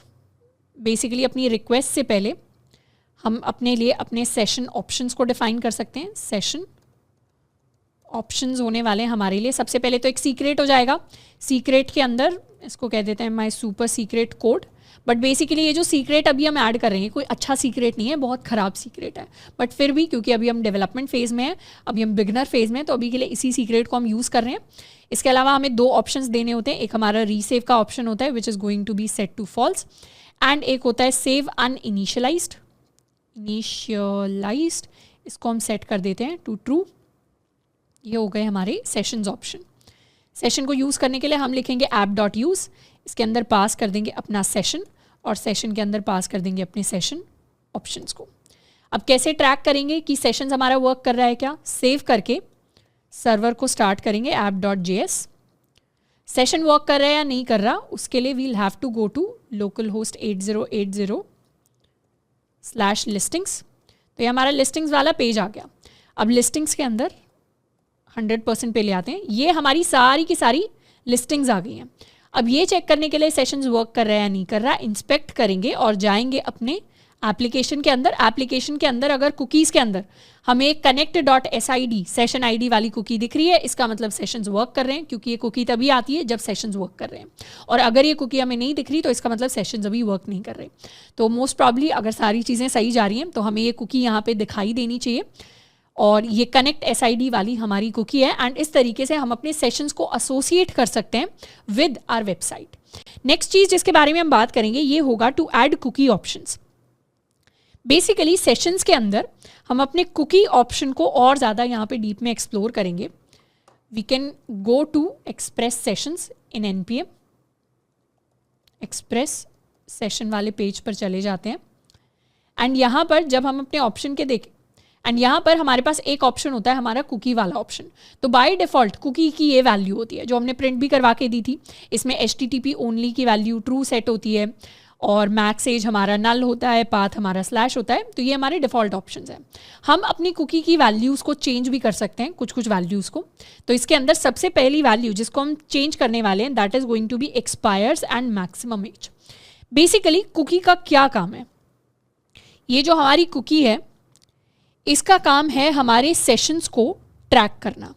बेसिकली अपनी रिक्वेस्ट से पहले हम अपने लिए अपने सेशन ऑप्शंस को डिफाइन कर सकते हैं। सेशन ऑप्शंस होने वाले हैं हमारे लिए। सबसे पहले तो एक सीक्रेट हो जाएगा, सीक्रेट के अंदर इसको कह देते हैं my super secret code. But basically ये जो सीक्रेट अभी हम ऐड कर रहे हैं कोई अच्छा सीक्रेट नहीं है, बहुत ख़राब सीक्रेट है, बट फिर भी क्योंकि अभी हम डेवलपमेंट फेज़ में हैं, अभी हम बिगनर फेज़ में हैं, तो अभी के लिए इसी सीक्रेट को हम यूज़ कर रहे हैं। इसके अलावा हमें 2 ऑप्शंस देने होते हैं। एक हमारा रीसेव का ऑप्शन होता है which is going to be set to false, and एक होता है सेव अनइनिशियलाइज्ड, इनिशियलाइज्ड, इसको हम सेट कर देते हैं टू ट्रू। ये हो गए हमारे सेशंस ऑप्शन। सेशन को यूज़ करने के लिए हम लिखेंगे app.use, इसके अंदर पास कर देंगे अपना सेशन और सेशन के अंदर पास कर देंगे अपने सेशन ऑप्शंस को। अब कैसे ट्रैक करेंगे कि सेशंस हमारा वर्क कर रहा है क्या? सेव करके सर्वर को स्टार्ट करेंगे app.js। सेशन वर्क कर रहा है या नहीं कर रहा, उसके लिए we'll have to go to localhost 8080/listings। तो ये हमारा लिस्टिंग्स वाला पेज आ गया। अब लिस्टिंग्स के अंदर 100% पे ले आते हैं। ये हमारी सारी की सारी लिस्टिंग्स आ गई हैं। अब ये चेक करने के लिए सेशंस वर्क कर रहा है या नहीं कर रहा, इंस्पेक्ट करेंगे और जाएंगे अपने एप्लीकेशन के अंदर। एप्लीकेशन के अंदर अगर कुकीज़ के अंदर हमें connect.sid सेशन आईडी वाली कुकी दिख रही है, इसका मतलब सेशंस वर्क कर रहे हैं, क्योंकि ये कुकी तभी आती है जब सेशंस वर्क कर रहे हैं। और अगर ये कुकी हमें नहीं दिख रही तो इसका मतलब सेशंस अभी वर्क नहीं कर रहे। तो मोस्ट प्रॉब्ली अगर सारी चीज़ें सही जा रही हैं तो हमें ये कुकी यहाँ पे दिखाई देनी चाहिए, और ये connect.sid वाली हमारी कुकी है। एंड इस तरीके से हम अपने सेशंस को एसोसिएट कर सकते हैं विद आवर वेबसाइट। नेक्स्ट चीज़ जिसके बारे में हम बात करेंगे ये होगा to add cookie options. Basically sessions के अंदर हम अपने कुकी ऑप्शन को और ज़्यादा यहाँ पे डीप में एक्सप्लोर करेंगे। We can go to express sessions in npm, express session वाले पेज पर चले जाते हैं। एंड यहाँ पर जब हम अपने ऑप्शन के देखें, एंड यहाँ पर हमारे पास एक ऑप्शन होता है हमारा कुकी वाला ऑप्शन। तो बाय डिफ़ॉल्ट कुकी की ये वैल्यू होती है जो हमने प्रिंट भी करवा के दी थी। इसमें HTTP ओनली की वैल्यू ट्रू सेट होती है, और मैक्स एज हमारा नल होता है, पाथ हमारा स्लैश होता है। तो ये हमारे डिफ़ॉल्ट ऑप्शंस हैं। हम अपनी कुकी की वैल्यूज़ को चेंज भी कर सकते हैं, कुछ कुछ वैल्यूज़ को। तो इसके अंदर सबसे पहली वैल्यू जिसको हम चेंज करने वाले हैं that is going to be expires and maximum age. Basically cookie का क्या काम है? ये जो हमारी कुकी है इसका काम है हमारे सेशंस को ट्रैक करना।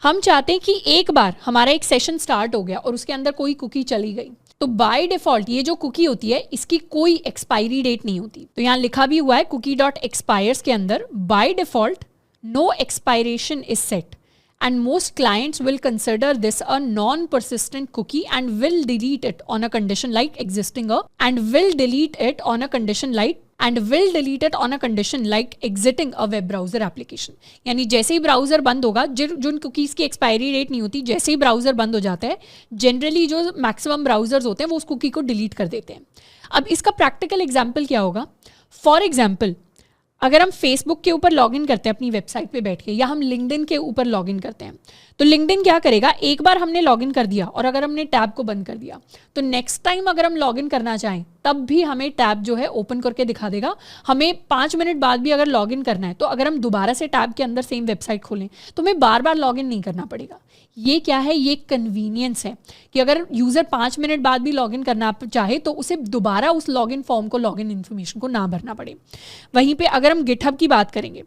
हम चाहते हैं कि एक बार हमारा एक सेशन स्टार्ट हो गया और उसके अंदर कोई कुकी चली गई, तो बाय डिफ़ॉल्ट ये जो कुकी होती है इसकी कोई एक्सपायरी डेट नहीं होती। तो यहाँ लिखा भी हुआ है cookie.expires के अंदर by default no expiration is set, and most clients will consider this a non-persistent cookie and will delete it on a condition like exiting a and will delete it on a condition like exiting a web browser application। यानी जैसे ही browser बंद होगा, जिन cookies की expiry date नहीं होती, जैसे ही browser बंद हो जाता है जनरली जो मैक्सिमम ब्राउज़र्स होते हैं वो उस कुकी को डिलीट कर देते हैं। अब इसका प्रैक्टिकल एग्जाम्पल क्या होगा? फॉर एग्जाम्पल अगर हम फेसबुक के ऊपर लॉगिन करते हैं अपनी वेबसाइट पे बैठ के, या हम लिंक्डइन के ऊपर लॉगिन करते हैं, तो लिंक्डइन क्या करेगा, एक बार हमने लॉगिन कर दिया और अगर हमने टैब को बंद कर दिया तो नेक्स्ट टाइम अगर हम लॉगिन करना चाहें तब भी हमें टैब जो है ओपन करके दिखा देगा। हमें 5 मिनट बाद भी अगर लॉगिन करना है तो अगर हम दोबारा से टैब के अंदर सेम वेबसाइट खोलें तो हमें बार बार लॉगिन नहीं करना पड़ेगा। ये क्या है? ये कन्वीनियंस है कि अगर यूज़र 5 मिनट बाद भी लॉगिन करना चाहे तो उसे दोबारा उस लॉगिन फॉर्म को, लॉगिन इन्फॉर्मेशन को ना भरना पड़े। वहीं पे अगर हम गिटहब की बात करेंगे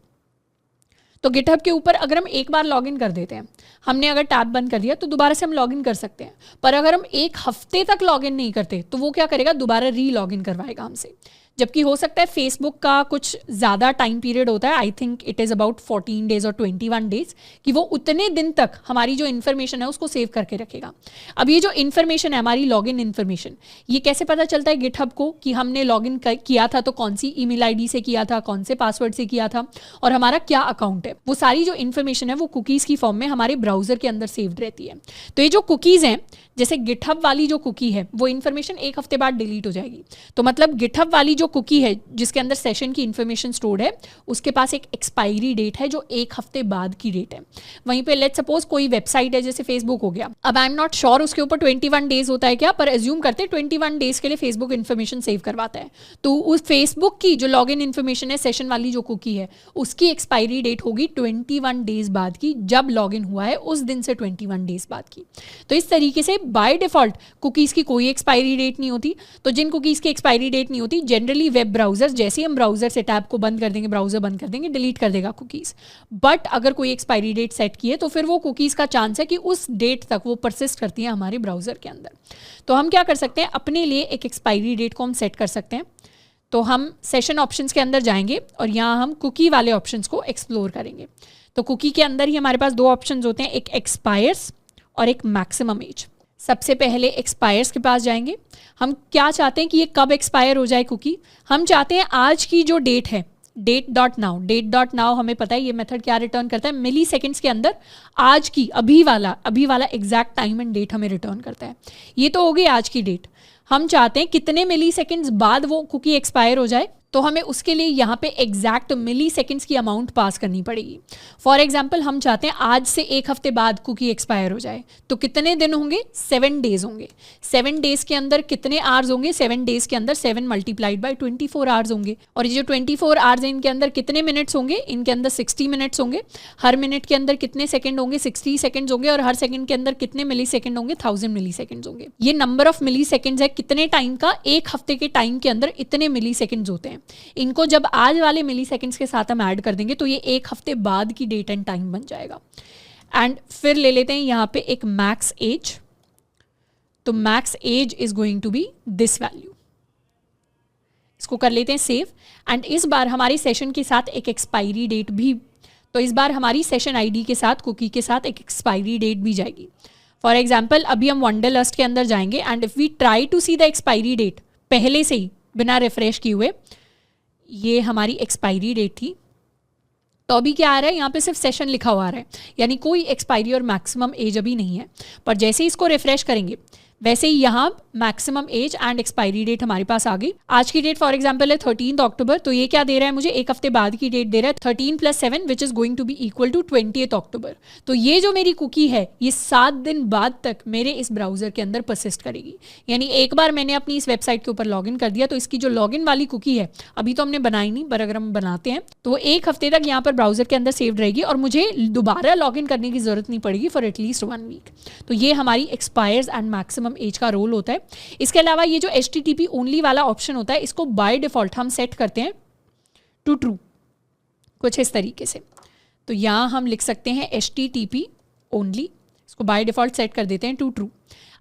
तो गिटहब के ऊपर अगर हम एक बार लॉगिन कर देते हैं, हमने अगर टैब बंद कर दिया तो दोबारा से हम लॉगिन कर सकते हैं। पर अगर हम 1 हफ्ते तक लॉगिन नहीं करते तो वो क्या करेगा, दोबारा री लॉगिन करवाएगा हमसे। जबकि हो सकता है फेसबुक का कुछ ज़्यादा टाइम पीरियड होता है, I think it is about 14 days और 21 डेज़, कि वो उतने दिन तक हमारी जो इन्फॉर्मेशन है उसको सेव करके रखेगा। अब ये जो इन्फॉर्मेशन है हमारी लॉगिन इन्फॉर्मेशन, ये कैसे पता चलता है गिटहब को कि हमने लॉगिन किया था तो कौन सी ईमेल आईडी से किया था, कौन से पासवर्ड से किया था और हमारा क्या अकाउंट है? वो सारी जो इन्फॉर्मेशन है वो कुकीज़ की फॉर्म में हमारे ब्राउज़र के अंदर सेव्ड रहती है। तो ये जो कुकीज़ हैं, जैसे गिटहब वाली जो कुकी है वो इन्फॉर्मेशन 1 हफ्ते बाद डिलीट हो जाएगी, तो मतलब गिटहब वाली जो जो कुकी है जिसके अंदर सेशन की इन्फॉर्मेशन स्टोर्ड है उसके पास एक एक्सपायरी डेट है जो 1 हफ्ते बाद की डेट है। वहीं पे लेट्स सपोज कोई वेबसाइट है जैसे फेसबुक हो गया, अब आई एम नॉट श्योर उसके ऊपर 21 डेज होता है क्या, पर एज्यूम करते हैं 21 डेज के लिए फेसबुक इन्फॉर्मेशन सेव करवाता है। तो उस फेसबुक की जो लॉग इन इन्फॉर्मेशन है सेशन वाली जो कुकी है उसकी एक्सपायरी डेट होगी 21 डेज बाद की, जब लॉग इन हुआ है उस दिन से 21 डेज बाद की। तो इस तरीके से बाय डिफॉल्ट कुकीज़ की कोई एक्सपायरी डेट नहीं होती। तो जिन कुकीज़ की एक्सपायरी डेट नहीं होती, जनरली वेब ब्राउजर जैसे हम ब्राउजर से टैब को बंद कर देंगे, ब्राउजर बंद कर देंगे, डिलीट कर देगा कुकीज़। बट अगर कोई एक्सपायरी डेट सेट की है तो फिर वो कुकीज़ का चांस है कि उस डेट तक वो परसिस्ट करती है हमारे ब्राउजर के अंदर। तो हम क्या कर सकते हैं, अपने लिए एक एक्सपायरी डेट को हम सेट कर सकते हैं। तो हम सेशन ऑप्शंस के अंदर जाएंगे और यहाँ हम कुकी वाले ऑप्शंस को एक्सप्लोर करेंगे। तो कुकी के अंदर ही हमारे पास 2 ऑप्शंस होते हैं, एक एक्सपायर्स और एक मैक्सिमम एज। सबसे पहले एक्सपायर्स के पास जाएंगे। हम क्या चाहते हैं कि ये कब एक्सपायर हो जाए कुकी, हम चाहते हैं आज की जो डेट है date.now, date.now हमें पता है ये मेथड क्या रिटर्न करता है, मिली सेकेंड्स के अंदर आज की अभी वाला एग्जैक्ट टाइम एंड डेट हमें रिटर्न करता है। ये तो हो गई आज की डेट। हम चाहते हैं कितने मिली सेकेंड्स बाद वो कुकी एक्सपायर हो जाए, तो हमें उसके लिए यहाँ पे एग्जैक्ट मिली सेकेंड्स की अमाउंट पास करनी पड़ेगी। फॉर एग्जाम्पल हम चाहते हैं आज से 1 हफ्ते बाद कुकी एक्सपायर हो जाए, तो कितने दिन होंगे, 7 डेज होंगे। 7 डेज के अंदर कितने आवर्स होंगे, 7 डेज के अंदर 7 मल्टीप्लाइड बाय 24 आवर्स होंगे। और ये जो 24 आवर्स हैं इनके अंदर कितने मिनट्स होंगे, इनके अंदर 60 मिनट्स होंगे। हर मिनट के अंदर कितने सेकंड होंगे, 60 सेकंड्स होंगे। और हर सेकंड के अंदर कितने मिली सेकंड होंगे, 1000 मिली सेकंड्स होंगे। ये नंबर ऑफ मिली सेकंड्स है, कितने टाइम का, 1 हफ्ते के टाइम के अंदर इतने मिली सेकंड्स होते हैं। इनको जब आज वाले मिली सेकंड्स के साथ हम ऐड कर देंगे तो ये 1 हफ्ते बाद की डेट एंड टाइम बन जाएगा। एंड फिर ले लेते हैं यहाँ पे एक मैक्स एज। तो max age is going to be this value. इसको कर लेते हैं सेव। एंड इस बार हमारी सेशन के साथ एक एक्सपायरी डेट भी, तो इस बार हमारी सेशन आईडी के साथ कुकी के साथ एक एक्सपायरी डेट भी जाएगी। फॉर एग्जाम्पल अभी हम वंडरलस्ट के अंदर जाएंगे and if we try to see the expiry date, पहले से ही बिना रिफ्रेश किए हुए ये हमारी एक्सपायरी डेट थी, तो अभी क्या आ रहा है, यहाँ पे सिर्फ सेशन लिखा हुआ आ रहा है, यानी कोई एक्सपायरी और मैक्सिमम एज अभी नहीं है। पर जैसे ही इसको रिफ्रेश करेंगे वैसे ही यहाँ maximum age and expiry date हमारे पास आ गई। आज की डेट फॉर एग्जांपल है 13 अक्टूबर, तो ये क्या दे रहा है मुझे, 1 हफ्ते बाद की डेट दे रहा है 13 + 7 which is going to be equal to 20 October. तो ये जो मेरी कुकी है ये 7 दिन बाद तक मेरे इस ब्राउजर के अंदर परसिस्ट करेगी। यानी एक बार मैंने अपनी इस वेबसाइट के ऊपर लॉग इन कर दिया तो इसकी जो लॉग इन वाली कुकी है अभी तो हमने बनाई नहीं, पर अगर हम बनाते हैं तो वो 1 हफ्ते तक यहाँ पर ब्राउजर के अंदर सेव्ड रहेगी और मुझे दोबारा लॉग इन करने की जरूरत नहीं पड़ेगी फॉर एटलीस्ट 1 वीक। तो ये हमारी एक्सपायर्स एंड मैक्सिमम एज का रोल होता है। इसके अलावा ये जो HTTP ओनली वाला ऑप्शन होता है इसको बाय डिफॉल्ट हम सेट करते हैं टू ट्रू, कुछ इस तरीके से। तो यहां हम लिख सकते हैं HTTP ओनली, इसको बाय डिफॉल्ट सेट कर देते हैं टू ट्रू।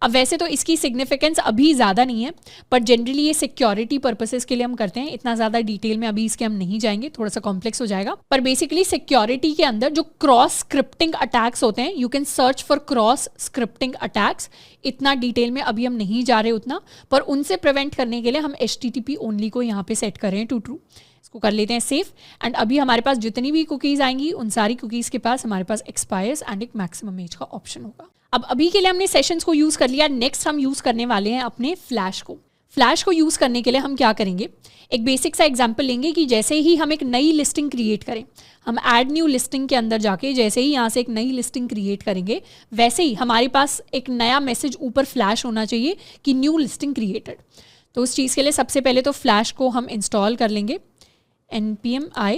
अब वैसे तो इसकी सिग्निफिकेंस अभी ज़्यादा नहीं है, पर जनरली ये सिक्योरिटी पर्पसेस के लिए हम करते हैं। इतना ज़्यादा डिटेल में अभी इसके हम नहीं जाएंगे, थोड़ा सा कॉम्प्लेक्स हो जाएगा। पर बेसिकली सिक्योरिटी के अंदर जो क्रॉस स्क्रिप्टिंग अटैक्स होते हैं, you can search for cross scripting attacks. इतना डिटेल में अभी हम नहीं जा रहे उतना, पर उनसे प्रिवेंट करने के लिए हम HTTP ओनली को यहाँ पे सेट कर रहे हैं टू ट्रू। इसको कर लेते हैं सेफ। एंड अभी हमारे पास जितनी भी कुकीज़ आएंगी उन सारी कुकीज़ के पास हमारे पास एक्सपायर्स एंड एक मैक्सिमम एज का ऑप्शन होगा। अब अभी के लिए हमने सेशंस को यूज़ कर लिया। नेक्स्ट हम यूज़ करने वाले हैं अपने फ्लैश को। फ्लैश को यूज़ करने के लिए हम क्या करेंगे, एक बेसिक सा एग्जांपल लेंगे कि जैसे ही हम एक नई लिस्टिंग क्रिएट करें, हम ऐड न्यू लिस्टिंग के अंदर जाके जैसे ही यहाँ से एक नई लिस्टिंग क्रिएट करेंगे वैसे ही हमारे पास एक नया मैसेज ऊपर फ्लैश होना चाहिए कि न्यू लिस्टिंग क्रिएटेड। तो उस चीज़ के लिए सबसे पहले तो फ्लैश को हम इंस्टॉल कर लेंगे, npm i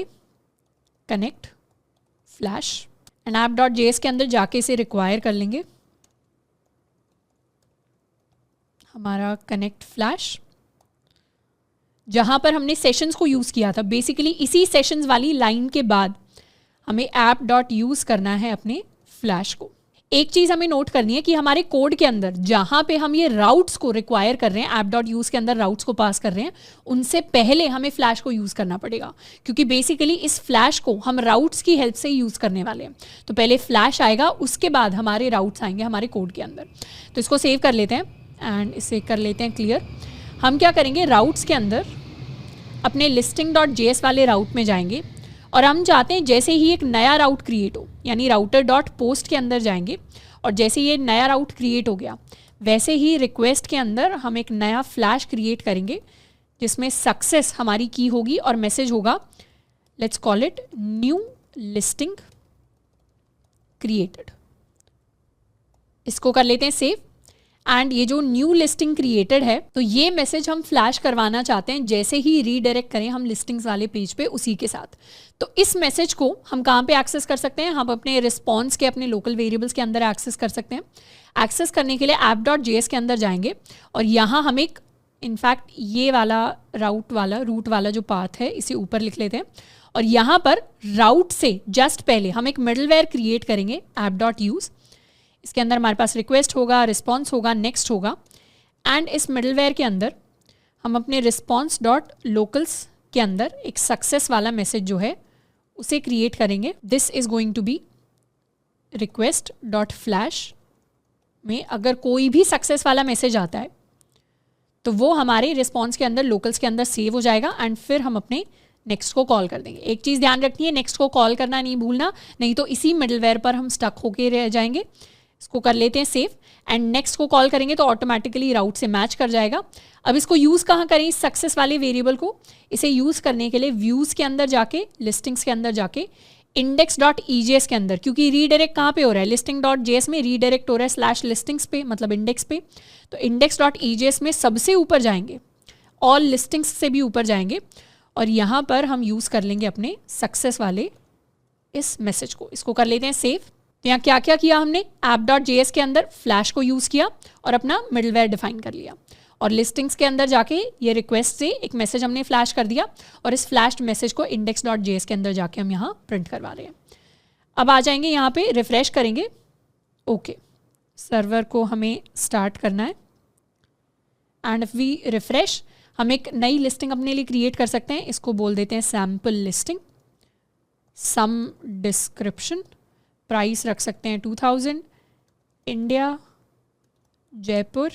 connect flash and app.js के अंदर जाके इसे रिक्वायर कर लेंगे हमारा कनेक्ट फ्लैश, जहां पर हमने सेशंस को यूज़ किया था। बेसिकली इसी सेशंस वाली लाइन के बाद हमें app.use करना है अपने फ्लैश को। एक चीज़ हमें नोट करनी है कि हमारे कोड के अंदर जहाँ पे हम ये राउट्स को रिक्वायर कर रहे हैं, app.use के अंदर राउट्स को पास कर रहे हैं, उनसे पहले हमें फ्लैश को यूज़ करना पड़ेगा, क्योंकि बेसिकली इस फ्लैश को हम राउट्स की हेल्प से यूज़ करने वाले हैं। तो पहले फ्लैश आएगा, उसके बाद हमारे राउट्स आएंगे हमारे कोड के अंदर। तो इसको सेव कर लेते हैं एंड इसे कर लेते हैं क्लियर। हम क्या करेंगे, राउट्स के अंदर अपने listing.js वाले राउट में जाएंगे और हम चाहते हैं जैसे ही एक नया राउट क्रिएट हो, यानी router.post के अंदर जाएंगे और जैसे ये नया राउट क्रिएट हो गया वैसे ही रिक्वेस्ट के अंदर हम एक नया फ्लैश क्रिएट करेंगे जिसमें सक्सेस हमारी की होगी और मैसेज होगा let's call it new listing created. इसको कर लेते हैं सेव। एंड ये जो न्यू लिस्टिंग क्रिएटेड है, तो ये मैसेज हम फ्लैश करवाना चाहते हैं जैसे ही रीडायरेक्ट करें हम लिस्टिंग्स वाले पेज पे उसी के साथ। तो इस मैसेज को हम कहाँ पे एक्सेस कर सकते हैं? हम अपने रिस्पॉन्स के अपने लोकल वेरिएबल्स के अंदर एक्सेस कर सकते हैं। एक्सेस करने के लिए app.js के अंदर जाएंगे और यहाँ हम एक इनफैक्ट ये वाला रूट वाला जो पाथ है इसे ऊपर लिख लेते हैं और यहाँ पर राउट से जस्ट पहले हम एक मिडलवेयर क्रिएट करेंगे app.use। इसके अंदर हमारे पास रिक्वेस्ट होगा, रिस्पॉन्स होगा, नेक्स्ट होगा एंड इस मिडलवेयर के अंदर हम अपने response.locals के अंदर एक सक्सेस वाला मैसेज जो है उसे क्रिएट करेंगे। This is going to be request.flash में अगर कोई भी सक्सेस वाला मैसेज आता है तो वो हमारे रिस्पॉन्स के अंदर लोकल्स के अंदर सेव हो जाएगा एंड फिर हम अपने नेक्स्ट को कॉल कर देंगे। एक चीज़ ध्यान रखनी है, नेक्स्ट को कॉल करना नहीं भूलना, नहीं तो इसी मिडलवेयर पर हम स्टक होके रह जाएंगे। इसको कर लेते हैं सेव एंड नेक्स्ट को कॉल करेंगे तो ऑटोमेटिकली राउट से मैच कर जाएगा। अब इसको यूज़ कहाँ करें इस सक्सेस वाले वेरिएबल को? इसे यूज़ करने के लिए व्यूज़ के अंदर जाके, लिस्टिंग्स के अंदर जाके, index.ejs के अंदर, क्योंकि रीडायरेक्ट कहाँ पे हो रहा है? listing.js में रीडायरेक्ट हो रहा है /listings पे, मतलब इंडेक्स पे। तो index.ejs में सबसे ऊपर जाएंगे, ऑल लिस्टिंग्स से भी ऊपर जाएंगे और यहाँ पर हम यूज़ कर लेंगे अपने सक्सेस वाले इस मैसेज को। इसको कर लेते हैं सेव। तो यहाँ क्या क्या किया हमने? app.js के अंदर फ्लैश को यूज़ किया और अपना मिडलवेयर डिफाइन कर लिया और लिस्टिंग्स के अंदर जाके ये रिक्वेस्ट से एक मैसेज हमने फ्लैश कर दिया और इस फ्लैश्ड मैसेज को index.js के अंदर जाके हम यहाँ प्रिंट करवा रहे हैं। अब आ जाएंगे यहाँ पे, रिफ्रेश करेंगे। ओके, सर्वर को हमें स्टार्ट करना है एंड इफ वी रिफ्रेश हम एक नई लिस्टिंग अपने लिए क्रिएट कर सकते हैं। इसको बोल देते हैं सैम्पल लिस्टिंग, सम डिस्क्रिप्शन, प्राइस रख सकते हैं 2000, इंडिया, जयपुर,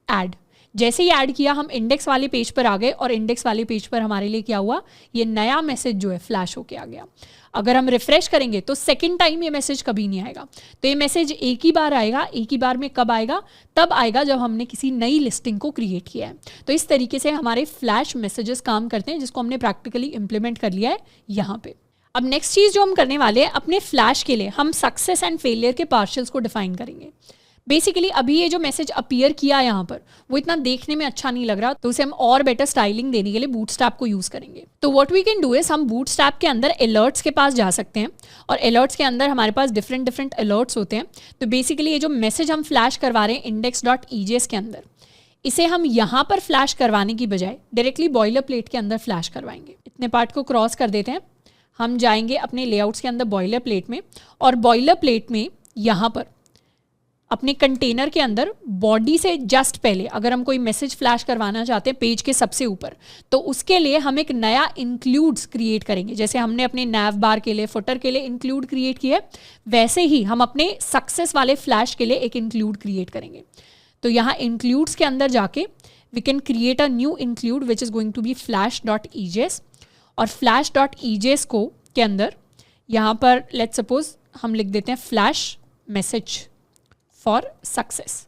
ऐड। जैसे ही ऐड किया हम इंडेक्स वाले पेज पर आ गए और इंडेक्स वाले पेज पर हमारे लिए क्या हुआ? ये नया मैसेज जो है फ्लैश होके आ गया। अगर हम रिफ्रेश करेंगे तो सेकंड टाइम ये मैसेज कभी नहीं आएगा। तो ये मैसेज एक ही बार आएगा। एक ही बार में कब आएगा? तब आएगा जब हमने किसी नई लिस्टिंग को क्रिएट किया है। तो इस तरीके से हमारे फ्लैश मैसेजेस काम करते हैं, जिसको हमने प्रैक्टिकली इम्प्लीमेंट कर लिया है यहाँ पे। अब नेक्स्ट चीज़ जो हम करने वाले हैं, अपने फ्लैश के लिए हम सक्सेस एंड फेलियर के पार्शियल्स को डिफाइन करेंगे। बेसिकली अभी ये जो मैसेज अपीयर किया यहाँ पर वो इतना देखने में अच्छा नहीं लग रहा, तो उसे हम और बेटर स्टाइलिंग देने के लिए बूटस्ट्रैप को यूज़ करेंगे। तो what we can do is हम बूटस्ट्रैप के अंदर अलर्ट्स के पास जा सकते हैं और अलर्ट्स के अंदर हमारे पास डिफरेंट अलर्ट्स होते हैं। तो बेसिकली ये जो मैसेज हम फ्लैश करवा रहे हैं index.ejs के अंदर, इसे हम यहाँ पर फ्लैश करवाने की बजाय डायरेक्टली बॉयलर प्लेट के अंदर फ्लैश करवाएंगे। इतने पार्ट को क्रॉस कर देते हैं, हम जाएंगे अपने लेआउट्स के अंदर बॉयलर प्लेट में और बॉयलर प्लेट में यहाँ पर अपने कंटेनर के अंदर बॉडी से जस्ट पहले अगर हम कोई मैसेज फ्लैश करवाना चाहते हैं पेज के सबसे ऊपर, तो उसके लिए हम एक नया इंक्लूड्स क्रिएट करेंगे। जैसे हमने अपने नैव बार के लिए, फुटर के लिए इंक्लूड क्रिएट किया, वैसे ही हम अपने सक्सेस वाले फ्लैश के लिए एक इंक्लूड क्रिएट करेंगे। तो यहाँ इंक्लूड्स के अंदर जाके we can create a new include which is going to be flash.ejs और flash.ejs को के अंदर यहाँ पर लेट्स सपोज हम लिख देते हैं फ्लैश मैसेज फॉर सक्सेस।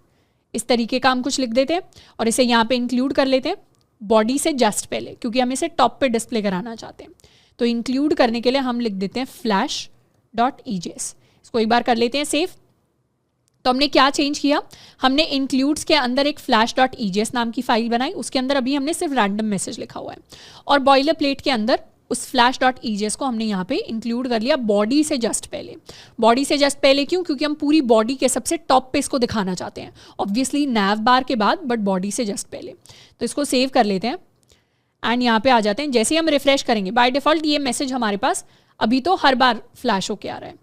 इस तरीके का हम कुछ लिख देते हैं और इसे यहाँ पे इंक्लूड कर लेते हैं बॉडी से जस्ट पहले, क्योंकि हम इसे टॉप पे डिस्प्ले कराना चाहते हैं। तो इंक्लूड करने के लिए हम लिख देते हैं flash.ejs। इसको एक बार कर लेते हैं सेव। तो हमने क्या चेंज किया? हमने इंक्लूड्स के अंदर एक flash.ejs नाम की फाइल बनाई, उसके अंदर अभी हमने सिर्फ रैंडम मैसेज लिखा हुआ है और बॉयलर प्लेट के अंदर उस flash.ejs को हमने यहाँ पे इंक्लूड कर लिया बॉडी से जस्ट पहले। बॉडी से जस्ट पहले क्यों? क्योंकि हम पूरी बॉडी के सबसे टॉप पे इसको दिखाना चाहते हैं, ऑब्वियसली नैव बार के बाद, बट बॉडी से जस्ट पहले। तो इसको सेव कर लेते हैं एंड यहाँ पे आ जाते हैं। जैसे ही हम रिफ्रेश करेंगे, बाय डिफॉल्ट ये मैसेज हमारे पास अभी तो हर बार फ्लैश होके आ रहा है,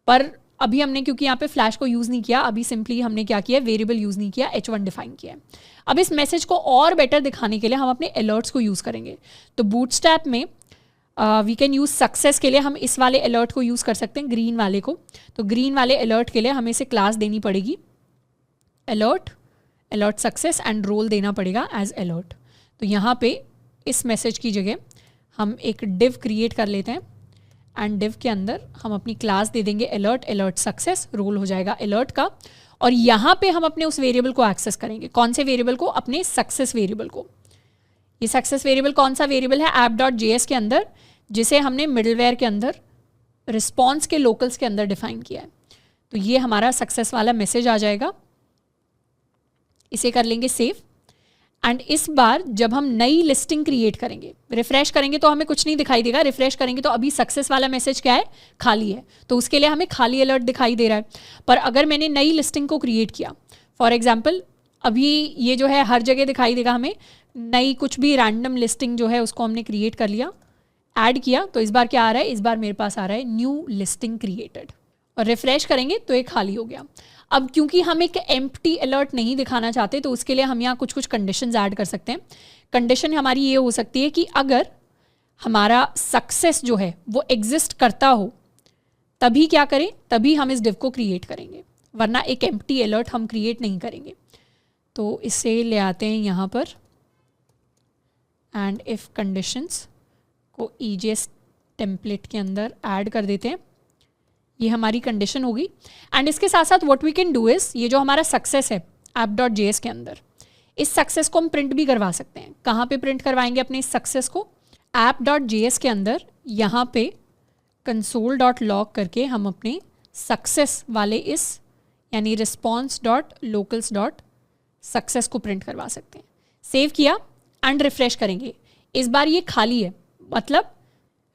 पर अभी हमने क्योंकि यहाँ पे फ्लैश को यूज़ नहीं किया, अभी सिंपली हमने क्या किया, वेरिएबल यूज़ नहीं किया, h1 डिफाइन किया है। अब इस मैसेज को और बेटर दिखाने के लिए हम अपने अलर्ट्स को यूज़ करेंगे। तो बूटस्ट्रैप में वी कैन यूज़ सक्सेस के लिए हम इस वाले अलर्ट को यूज़ कर सकते हैं, ग्रीन वाले को। तो ग्रीन वाले अलर्ट के लिए हमें इसे क्लास देनी पड़ेगी अलर्ट सक्सेस एंड रोल देना पड़ेगा एज अलर्ट। तो यहाँ पे इस मैसेज की जगह हम एक डिव क्रिएट कर लेते हैं एंड डिव के अंदर हम अपनी क्लास दे देंगे अलर्ट सक्सेस, रोल हो जाएगा अलर्ट का। और यहाँ पे हम अपने उस वेरिएबल को एक्सेस करेंगे। कौन से वेरिएबल को? अपने सक्सेस वेरिएबल को। ये सक्सेस वेरिएबल कौन सा वेरिएबल है? app.js के अंदर, जिसे हमने मिडलवेयर के अंदर रिस्पॉन्स के लोकल्स के अंदर डिफाइन किया है। तो ये हमारा सक्सेस वाला मैसेज आ जाएगा। इसे कर लेंगे सेव। एंड इस बार जब हम नई लिस्टिंग क्रिएट करेंगे, रिफ्रेश करेंगे तो हमें कुछ नहीं दिखाई देगा। रिफ्रेश करेंगे तो अभी सक्सेस वाला मैसेज क्या है? खाली है। तो उसके लिए हमें खाली अलर्ट दिखाई दे रहा है। पर अगर मैंने नई लिस्टिंग को क्रिएट किया, फॉर एग्जाम्पल अभी ये जो है हर जगह दिखाई देगा हमें, नई कुछ भी रैंडम लिस्टिंग जो है उसको हमने क्रिएट कर लिया, ऐड किया, तो इस बार क्या आ रहा है? इस बार मेरे पास आ रहा है न्यू लिस्टिंग क्रिएटेड। और रिफ्रेश करेंगे तो ये खाली हो गया। अब क्योंकि हम एक एम्प्टी अलर्ट नहीं दिखाना चाहते, तो उसके लिए हम यहाँ कुछ कुछ कंडीशंस ऐड कर सकते हैं। कंडीशन हमारी ये हो सकती है कि अगर हमारा सक्सेस जो है वो एग्जिस्ट करता हो तभी क्या करें? तभी हम इस डिव को क्रिएट करेंगे, वरना एक एम्प्टी अलर्ट हम क्रिएट नहीं करेंगे। तो इसे ले आते हैं यहाँ पर एंड इफ कंडीशंस को EJS टेम्पलेट के अंदर ऐड कर देते हैं। ये हमारी कंडीशन होगी। एंड इसके साथ साथ what we can do is, ये जो हमारा सक्सेस है app.js के अंदर, इस सक्सेस को हम प्रिंट भी करवा सकते हैं। कहाँ पे प्रिंट करवाएंगे अपने इस सक्सेस को? app.js के अंदर यहाँ पे console.log करके हम अपने सक्सेस वाले इस यानी response.locals.success को प्रिंट करवा सकते हैं। सेव किया एंड रिफ्रेश करेंगे। इस बार ये खाली है, मतलब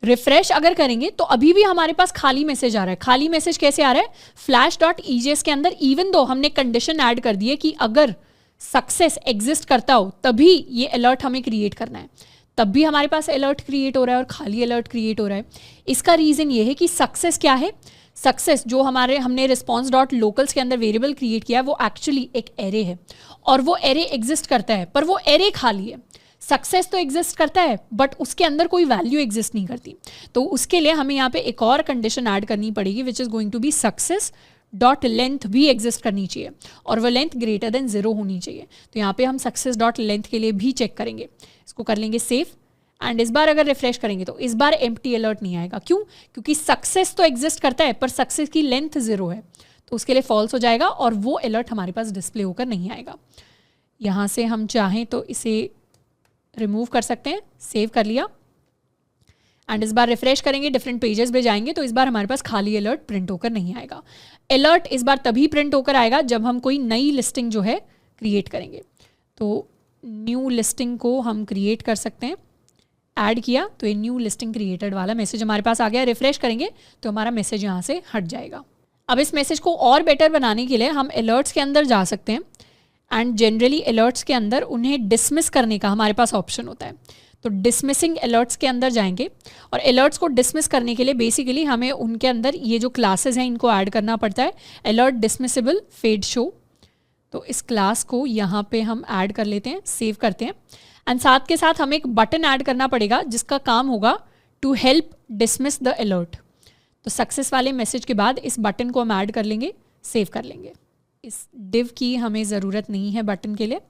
रिफ्रेश अगर करेंगे तो अभी भी हमारे पास खाली मैसेज आ रहा है। खाली मैसेज कैसे आ रहा है? flash.ejs के अंदर इवन दो हमने कंडीशन ऐड कर दी है कि अगर सक्सेस एग्जिस्ट करता हो तभी ये अलर्ट हमें क्रिएट करना है, तब भी हमारे पास अलर्ट क्रिएट हो रहा है और खाली अलर्ट क्रिएट हो रहा है। इसका रीजन ये है कि सक्सेस क्या है? सक्सेस जो हमने response.locals के अंदर वेरिएबल क्रिएट किया है वो एक्चुअली एक एरे है, और वो एरे एग्जिस्ट करता है, पर वो एरे खाली है। सक्सेस तो एग्जिस्ट करता है बट उसके अंदर कोई वैल्यू एग्जिस्ट नहीं करती। तो उसके लिए हमें यहाँ पे एक और कंडीशन ऐड करनी पड़ेगी, which is going to be success dot length भी एग्जिस्ट करनी चाहिए और वो लेंथ ग्रेटर देन 0 होनी चाहिए। तो यहाँ पे हम सक्सेस डॉट लेंथ के लिए भी चेक करेंगे। इसको कर लेंगे सेव एंड इस बार अगर रिफ्रेश करेंगे तो इस बार एम्प्टी अलर्ट नहीं आएगा। क्यों? क्योंकि सक्सेस तो एग्जिस्ट करता है पर सक्सेस की लेंथ 0 है, तो उसके लिए फॉल्स हो जाएगा और वो अलर्ट हमारे पास डिस्प्ले होकर नहीं आएगा। यहाँ से हम चाहें तो इसे रिमूव कर सकते हैं। सेव कर लिया एंड इस बार रिफ्रेश करेंगे, डिफरेंट पेजेस पे जाएंगे तो इस बार हमारे पास खाली अलर्ट प्रिंट होकर नहीं आएगा। अलर्ट इस बार तभी प्रिंट होकर आएगा जब हम कोई नई लिस्टिंग जो है क्रिएट करेंगे। तो न्यू लिस्टिंग को हम क्रिएट कर सकते हैं, ऐड किया तो ये न्यू लिस्टिंग क्रिएटेड वाला मैसेज हमारे पास आ गया। रिफ्रेश करेंगे तो हमारा मैसेज यहाँ से हट जाएगा। अब इस मैसेज को और बेटर बनाने के लिए हम अलर्ट्स के अंदर जा सकते हैं एंड जनरली अलर्ट्स के अंदर उन्हें डिसमिस करने का हमारे पास ऑप्शन होता है। तो डिसमिसिंग अलर्ट्स के अंदर जाएंगे और अलर्ट्स को डिसमिस करने के लिए बेसिकली हमें उनके अंदर ये जो क्लासेस हैं इनको ऐड करना पड़ता है। अलर्ट डिसमिसिबल फेड शो, तो इस क्लास को यहाँ पे हम ऐड कर लेते हैं, सेव करते हैं एंड साथ के साथ हमें एक बटन ऐड करना पड़ेगा जिसका काम होगा to help dismiss the alert. तो सक्सेस वाले मैसेज के बाद इस बटन को हम ऐड कर लेंगे, सेव कर लेंगे। इस डिव की हमें ज़रूरत नहीं है बटन के लिए।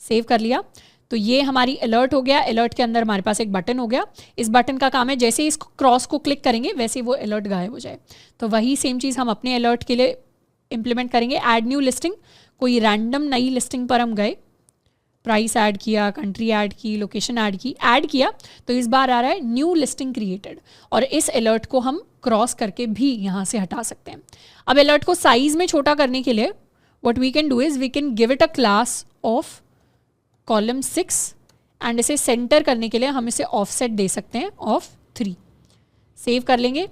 सेव कर लिया तो ये हमारी अलर्ट हो गया। अलर्ट के अंदर हमारे पास एक बटन हो गया। इस बटन का काम है जैसे ही इस क्रॉस को क्लिक करेंगे वैसे ही वो अलर्ट गायब हो जाए। तो वही सेम चीज़ हम अपने अलर्ट के लिए इम्प्लीमेंट करेंगे। ऐड न्यू लिस्टिंग, कोई रैंडम नई लिस्टिंग पर हम गए, प्राइस ऐड किया, कंट्री ऐड की, लोकेशन ऐड की, ऐड किया तो इस बार आ रहा है न्यू लिस्टिंग क्रिएटेड और इस अलर्ट को हम क्रॉस करके भी यहाँ से हटा सकते हैं। अब अलर्ट को साइज में छोटा करने के लिए what we can do is we can give it a class of column 6 and इसे सेंटर करने के लिए हम इसे ऑफसेट दे सकते हैं ऑफ 3। सेव कर लेंगे,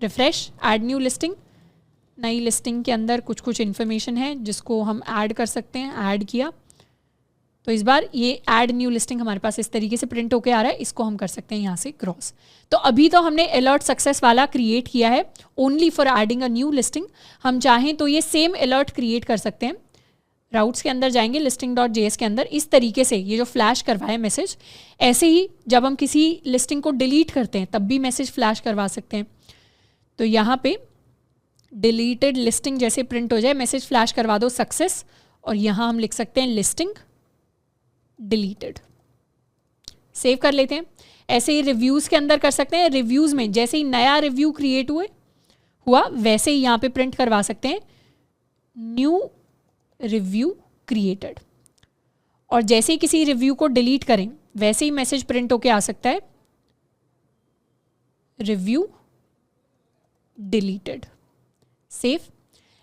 रिफ्रेश, ऐड न्यू लिस्टिंग। नई लिस्टिंग के अंदर कुछ कुछ इन्फॉर्मेशन है जिसको हम ऐड कर सकते हैं, ऐड किया तो इस बार ये ऐड न्यू लिस्टिंग हमारे पास इस तरीके से प्रिंट होके आ रहा है। इसको हम कर सकते हैं यहाँ से क्रॉस। तो अभी तो हमने अलर्ट सक्सेस वाला क्रिएट किया है only for adding a new listing. हम चाहें तो ये सेम अलर्ट क्रिएट कर सकते हैं। राउट्स के अंदर जाएंगे, listing.js के अंदर इस तरीके से ये जो फ्लैश करवाए मैसेज, ऐसे ही जब हम किसी लिस्टिंग को डिलीट करते हैं तब भी मैसेज फ्लैश करवा सकते हैं। तो यहाँ पे डिलीटेड लिस्टिंग जैसे प्रिंट हो जाए, मैसेज फ्लैश करवा दो सक्सेस और यहाँ हम लिख सकते हैं लिस्टिंग डिलीटेड। सेव कर लेते हैं। ऐसे ही रिव्यूज़ के अंदर कर सकते हैं। रिव्यूज़ में जैसे ही नया रिव्यू क्रिएट हुआ वैसे ही यहाँ पे प्रिंट करवा सकते हैं न्यू रिव्यू क्रिएटेड। और जैसे ही किसी रिव्यू को डिलीट करें वैसे ही मैसेज प्रिंट होके आ सकता है, रिव्यू डिलीटेड। सेव।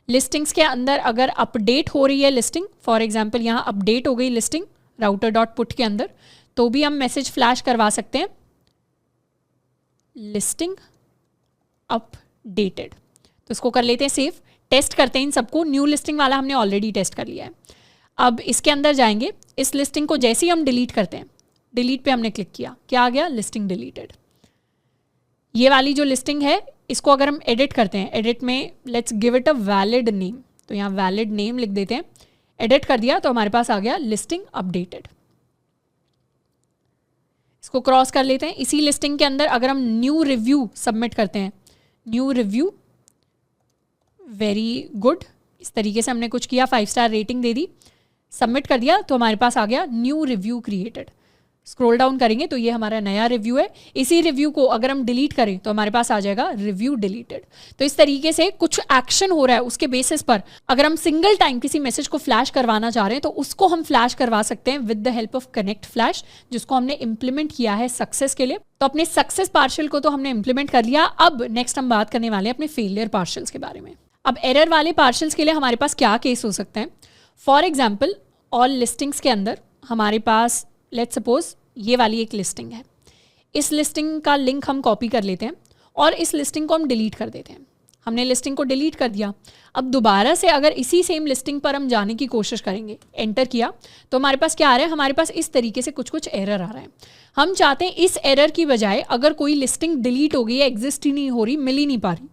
लिस्टिंग्स के अंदर अगर अपडेट हो रही है लिस्टिंग, फॉर एग्जांपल यहाँ अपडेट हो गई लिस्टिंग राउटर डॉट पुट के अंदर, तो भी हम मैसेज फ्लैश करवा सकते हैं, लिस्टिंग अपडेटेड। तो इसको कर लेते हैं सेव। टेस्ट करते हैं इन सबको। न्यू लिस्टिंग वाला हमने ऑलरेडी टेस्ट कर लिया है। अब इसके अंदर जाएंगे, इस लिस्टिंग को जैसे ही हम डिलीट करते हैं, डिलीट पे हमने क्लिक किया, क्या आ गया, लिस्टिंग डिलीटेड। ये वाली जो लिस्टिंग है इसको अगर हम एडिट करते हैं, एडिट में let's give it a valid name, तो यहाँ वैलिड नेम लिख देते हैं। एडिट कर दिया तो हमारे पास आ गया लिस्टिंग अपडेटेड। इसको क्रॉस कर लेते हैं। इसी लिस्टिंग के अंदर अगर हम न्यू रिव्यू सबमिट करते हैं, न्यू रिव्यू वेरी गुड, इस तरीके से हमने कुछ किया, 5 स्टार रेटिंग दे दी, सबमिट कर दिया, तो हमारे पास आ गया new review created. Scroll down करेंगे तो ये हमारा नया रिव्यू है। इसी रिव्यू को अगर हम डिलीट करें तो हमारे पास आ जाएगा रिव्यू डिलीटेड। तो इस तरीके से कुछ एक्शन हो रहा है, उसके बेसिस पर अगर हम सिंगल टाइम किसी मैसेज को फ्लैश करवाना चाह रहे हैं तो उसको हम फ्लैश करवा सकते हैं with the help of connect flash, जिसको हमने इंप्लीमेंट किया है सक्सेस के लिए। तो अपने सक्सेस पार्शियल को तो हमने इंप्लीमेंट कर लिया। अब नेक्स्ट हम बात करने वाले हैं अपने फेलियर पार्शियल्स के बारे में। अब एरर वाले पार्शियल्स के लिए हमारे पास क्या केस हो सकते हैं। फॉर एग्जाम्पल ऑल लिस्टिंग्स के अंदर हमारे पास लेट्स सपोज ये वाली एक लिस्टिंग है, इस लिस्टिंग का लिंक हम कॉपी कर लेते हैं और इस लिस्टिंग को हम डिलीट कर देते हैं। हमने लिस्टिंग को डिलीट कर दिया। अब दोबारा से अगर इसी सेम लिस्टिंग पर हम जाने की कोशिश करेंगे, एंटर किया, तो हमारे पास क्या आ रहा है, हमारे पास इस तरीके से कुछ एरर आ रहा है। हम चाहते हैं इस एरर की बजाय अगर कोई लिस्टिंग डिलीट हो गई है, एग्जिस्ट ही नहीं हो रही, मिल ही नहीं पा रही,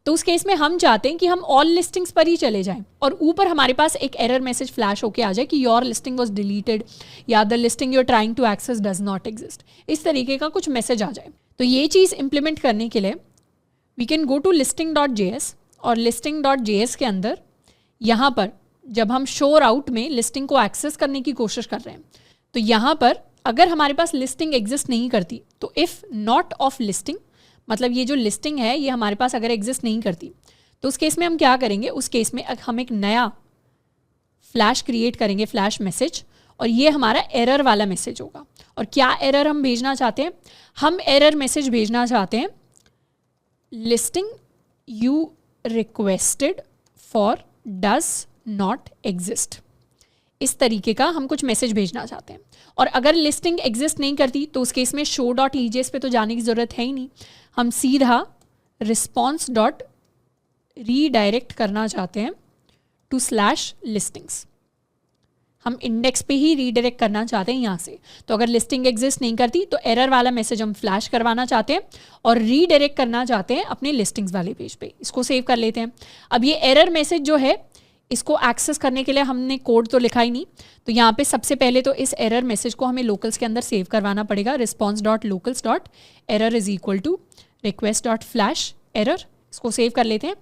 तो उस केस में हम चाहते हैं कि हम ऑल लिस्टिंग्स पर ही चले जाएं और ऊपर हमारे पास एक एरर मैसेज फ्लैश होके आ जाए कि योर लिस्टिंग वाज डिलीटेड या the listing you are trying to access does not exist, इस तरीके का कुछ मैसेज आ जाए। तो ये चीज़ इंप्लीमेंट करने के लिए we can go to listing.js और listing.js के अंदर यहाँ पर जब हम शोर आउट में लिस्टिंग को एक्सेस करने की कोशिश कर रहे हैं, तो यहाँ पर अगर हमारे पास लिस्टिंग एग्जिस्ट नहीं करती तो इफ़ नॉट ऑफ लिस्टिंग, मतलब ये जो लिस्टिंग है ये हमारे पास अगर एग्जिस्ट नहीं करती तो उस केस में हम क्या करेंगे, उस केस में हम एक नया फ्लैश क्रिएट करेंगे, फ्लैश मैसेज, और ये हमारा एरर वाला मैसेज होगा। और क्या एरर हम भेजना चाहते हैं, हम एरर मैसेज भेजना चाहते हैं listing you requested for does not exist, इस तरीके का हम कुछ मैसेज भेजना चाहते हैं। और अगर लिस्टिंग एग्जिस्ट नहीं करती तो उस केस में show.ejs पे तो जाने की ज़रूरत है ही नहीं, हम सीधा रिस्पॉन्स डॉट रीडायरेक्ट करना चाहते हैं टू /listings। हम इंडेक्स पे ही रीडायरेक्ट करना चाहते हैं यहाँ से। तो अगर लिस्टिंग एग्जिस्ट नहीं करती तो एरर वाला मैसेज हम फ्लैश करवाना चाहते हैं और रीडायरेक्ट करना चाहते हैं अपने लिस्टिंग्स वाले पेज पे। इसको सेव कर लेते हैं। अब ये एरर मैसेज जो है इसको एक्सेस करने के लिए हमने कोड तो लिखा ही नहीं, तो यहाँ पे सबसे पहले तो इस एरर मैसेज को हमें लोकल्स के अंदर सेव करवाना पड़ेगा। response.locals.error is equal to request.flash error, इसको सेव कर लेते हैं।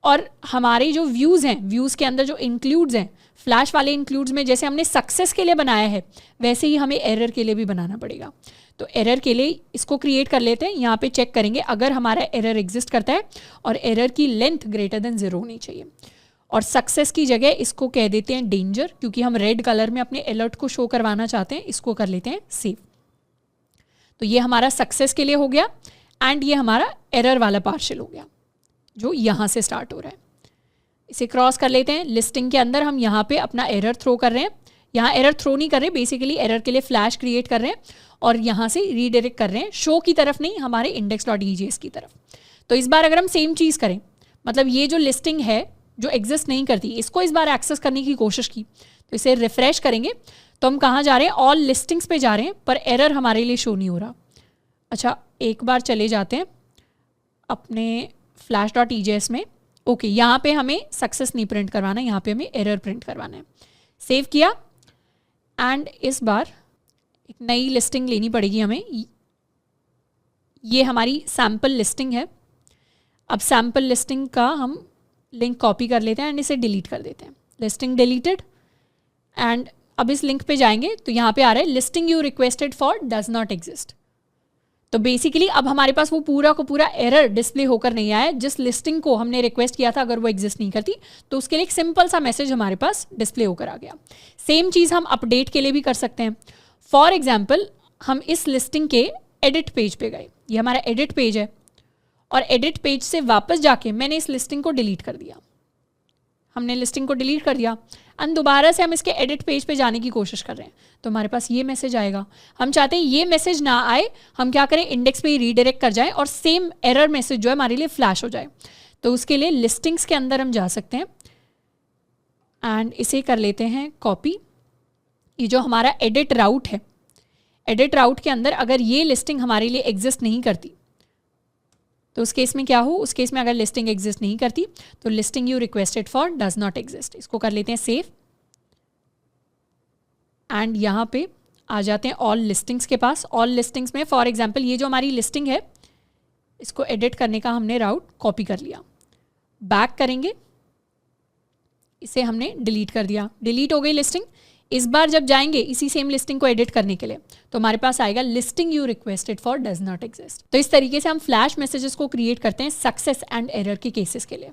और हमारे जो व्यूज़ हैं, व्यूज़ के अंदर जो इंक्लूड्स हैं, फ्लैश वाले इंक्लूड्स में जैसे हमने सक्सेस के लिए बनाया है वैसे ही हमें एरर के लिए भी बनाना पड़ेगा। तो एरर के लिए इसको क्रिएट कर लेते हैं। यहाँ पे चेक करेंगे अगर हमारा एरर एग्जिस्ट करता है और एरर की लेंथ ग्रेटर देन 0 होनी चाहिए। और सक्सेस की जगह इसको कह देते हैं डेंजर, क्योंकि हम रेड कलर में अपने अलर्ट को शो करवाना चाहते हैं। इसको कर लेते हैं सेव। तो ये हमारा सक्सेस के लिए हो गया एंड ये हमारा एरर वाला पार्शियल हो गया जो यहाँ से स्टार्ट हो रहा है। इसे क्रॉस कर लेते हैं। लिस्टिंग के अंदर हम यहाँ पे अपना एरर थ्रो कर रहे हैं। यहाँ एरर थ्रो नहीं कर रहे, बेसिकली एरर के लिए फ्लैश क्रिएट कर रहे हैं और यहाँ से रीडायरेक्ट कर रहे हैं शो की तरफ नहीं, हमारे index.ejs की तरफ। तो इस बार अगर हम सेम चीज़ करें, मतलब ये जो लिस्टिंग है जो एग्जिस्ट नहीं करती, इसको इस बार एक्सेस करने की कोशिश की, तो इसे रिफ्रेश करेंगे तो हम कहाँ जा रहे हैं, ऑल लिस्टिंग्स पे जा रहे हैं, पर एरर हमारे लिए शो नहीं हो रहा। अच्छा, एक बार चले जाते हैं अपने flash.ejs में। ओके, यहाँ पे हमें सक्सेस नहीं प्रिंट करवाना है, यहाँ पे हमें एरर प्रिंट करवाना है। सेव किया एंड इस बार एक नई लिस्टिंग लेनी पड़ेगी हमें। ये हमारी सैम्पल लिस्टिंग है। अब सैम्पल लिस्टिंग का हम लिंक कॉपी कर लेते हैं एंड इसे डिलीट कर देते हैं। लिस्टिंग डिलीटेड एंड अब इस लिंक पे जाएंगे तो यहाँ पे आ रहा है listing you requested for does not exist. तो बेसिकली अब हमारे पास वो पूरा को पूरा एरर डिस्प्ले होकर नहीं आया। जिस लिस्टिंग को हमने रिक्वेस्ट किया था अगर वो एग्जिस्ट नहीं करती तो उसके लिए एक सिंपल सा मैसेज हमारे पास डिस्प्ले होकर आ गया। सेम चीज़ हम अपडेट के लिए भी कर सकते हैं। फॉर एग्जाम्पल हम इस लिस्टिंग के एडिट पेज पे गए, ये हमारा एडिट पेज है, और एडिट पेज से वापस जाके मैंने इस लिस्टिंग को डिलीट कर दिया। हमने लिस्टिंग को डिलीट कर दिया एंड दोबारा से हम इसके एडिट पेज पे जाने की कोशिश कर रहे हैं, तो हमारे पास ये मैसेज आएगा। हम चाहते हैं ये मैसेज ना आए, हम क्या करें, इंडेक्स पे ही रीडायरेक्ट कर जाएं और सेम एरर मैसेज जो है हमारे लिए फ्लैश हो जाए। तो उसके लिए लिस्टिंग्स के अंदर हम जा सकते हैं एंड इसे कर लेते हैं कॉपी। ये जो हमारा एडिट राउट है, एडिट राउट के अंदर अगर ये लिस्टिंग हमारे लिए एग्जिस्ट नहीं करती तो उस केस में क्या हो, उस केस में अगर लिस्टिंग एग्जिस्ट नहीं करती तो listing you requested for does not exist. इसको कर लेते हैं सेव एंड यहाँ पे आ जाते हैं ऑल लिस्टिंग्स के पास। ऑल लिस्टिंग्स में फॉर एग्जांपल ये जो हमारी लिस्टिंग है इसको एडिट करने का हमने राउट कॉपी कर लिया, बैक करेंगे, इसे हमने डिलीट कर दिया, डिलीट हो गई लिस्टिंग। इस बार जब जाएंगे इसी सेम लिस्टिंग को एडिट करने के लिए तो हमारे पास आएगा listing you requested for does not exist. तो इस तरीके से हम फ्लैश मैसेजेस को क्रिएट करते हैं सक्सेस एंड एरर के केसेस के लिए।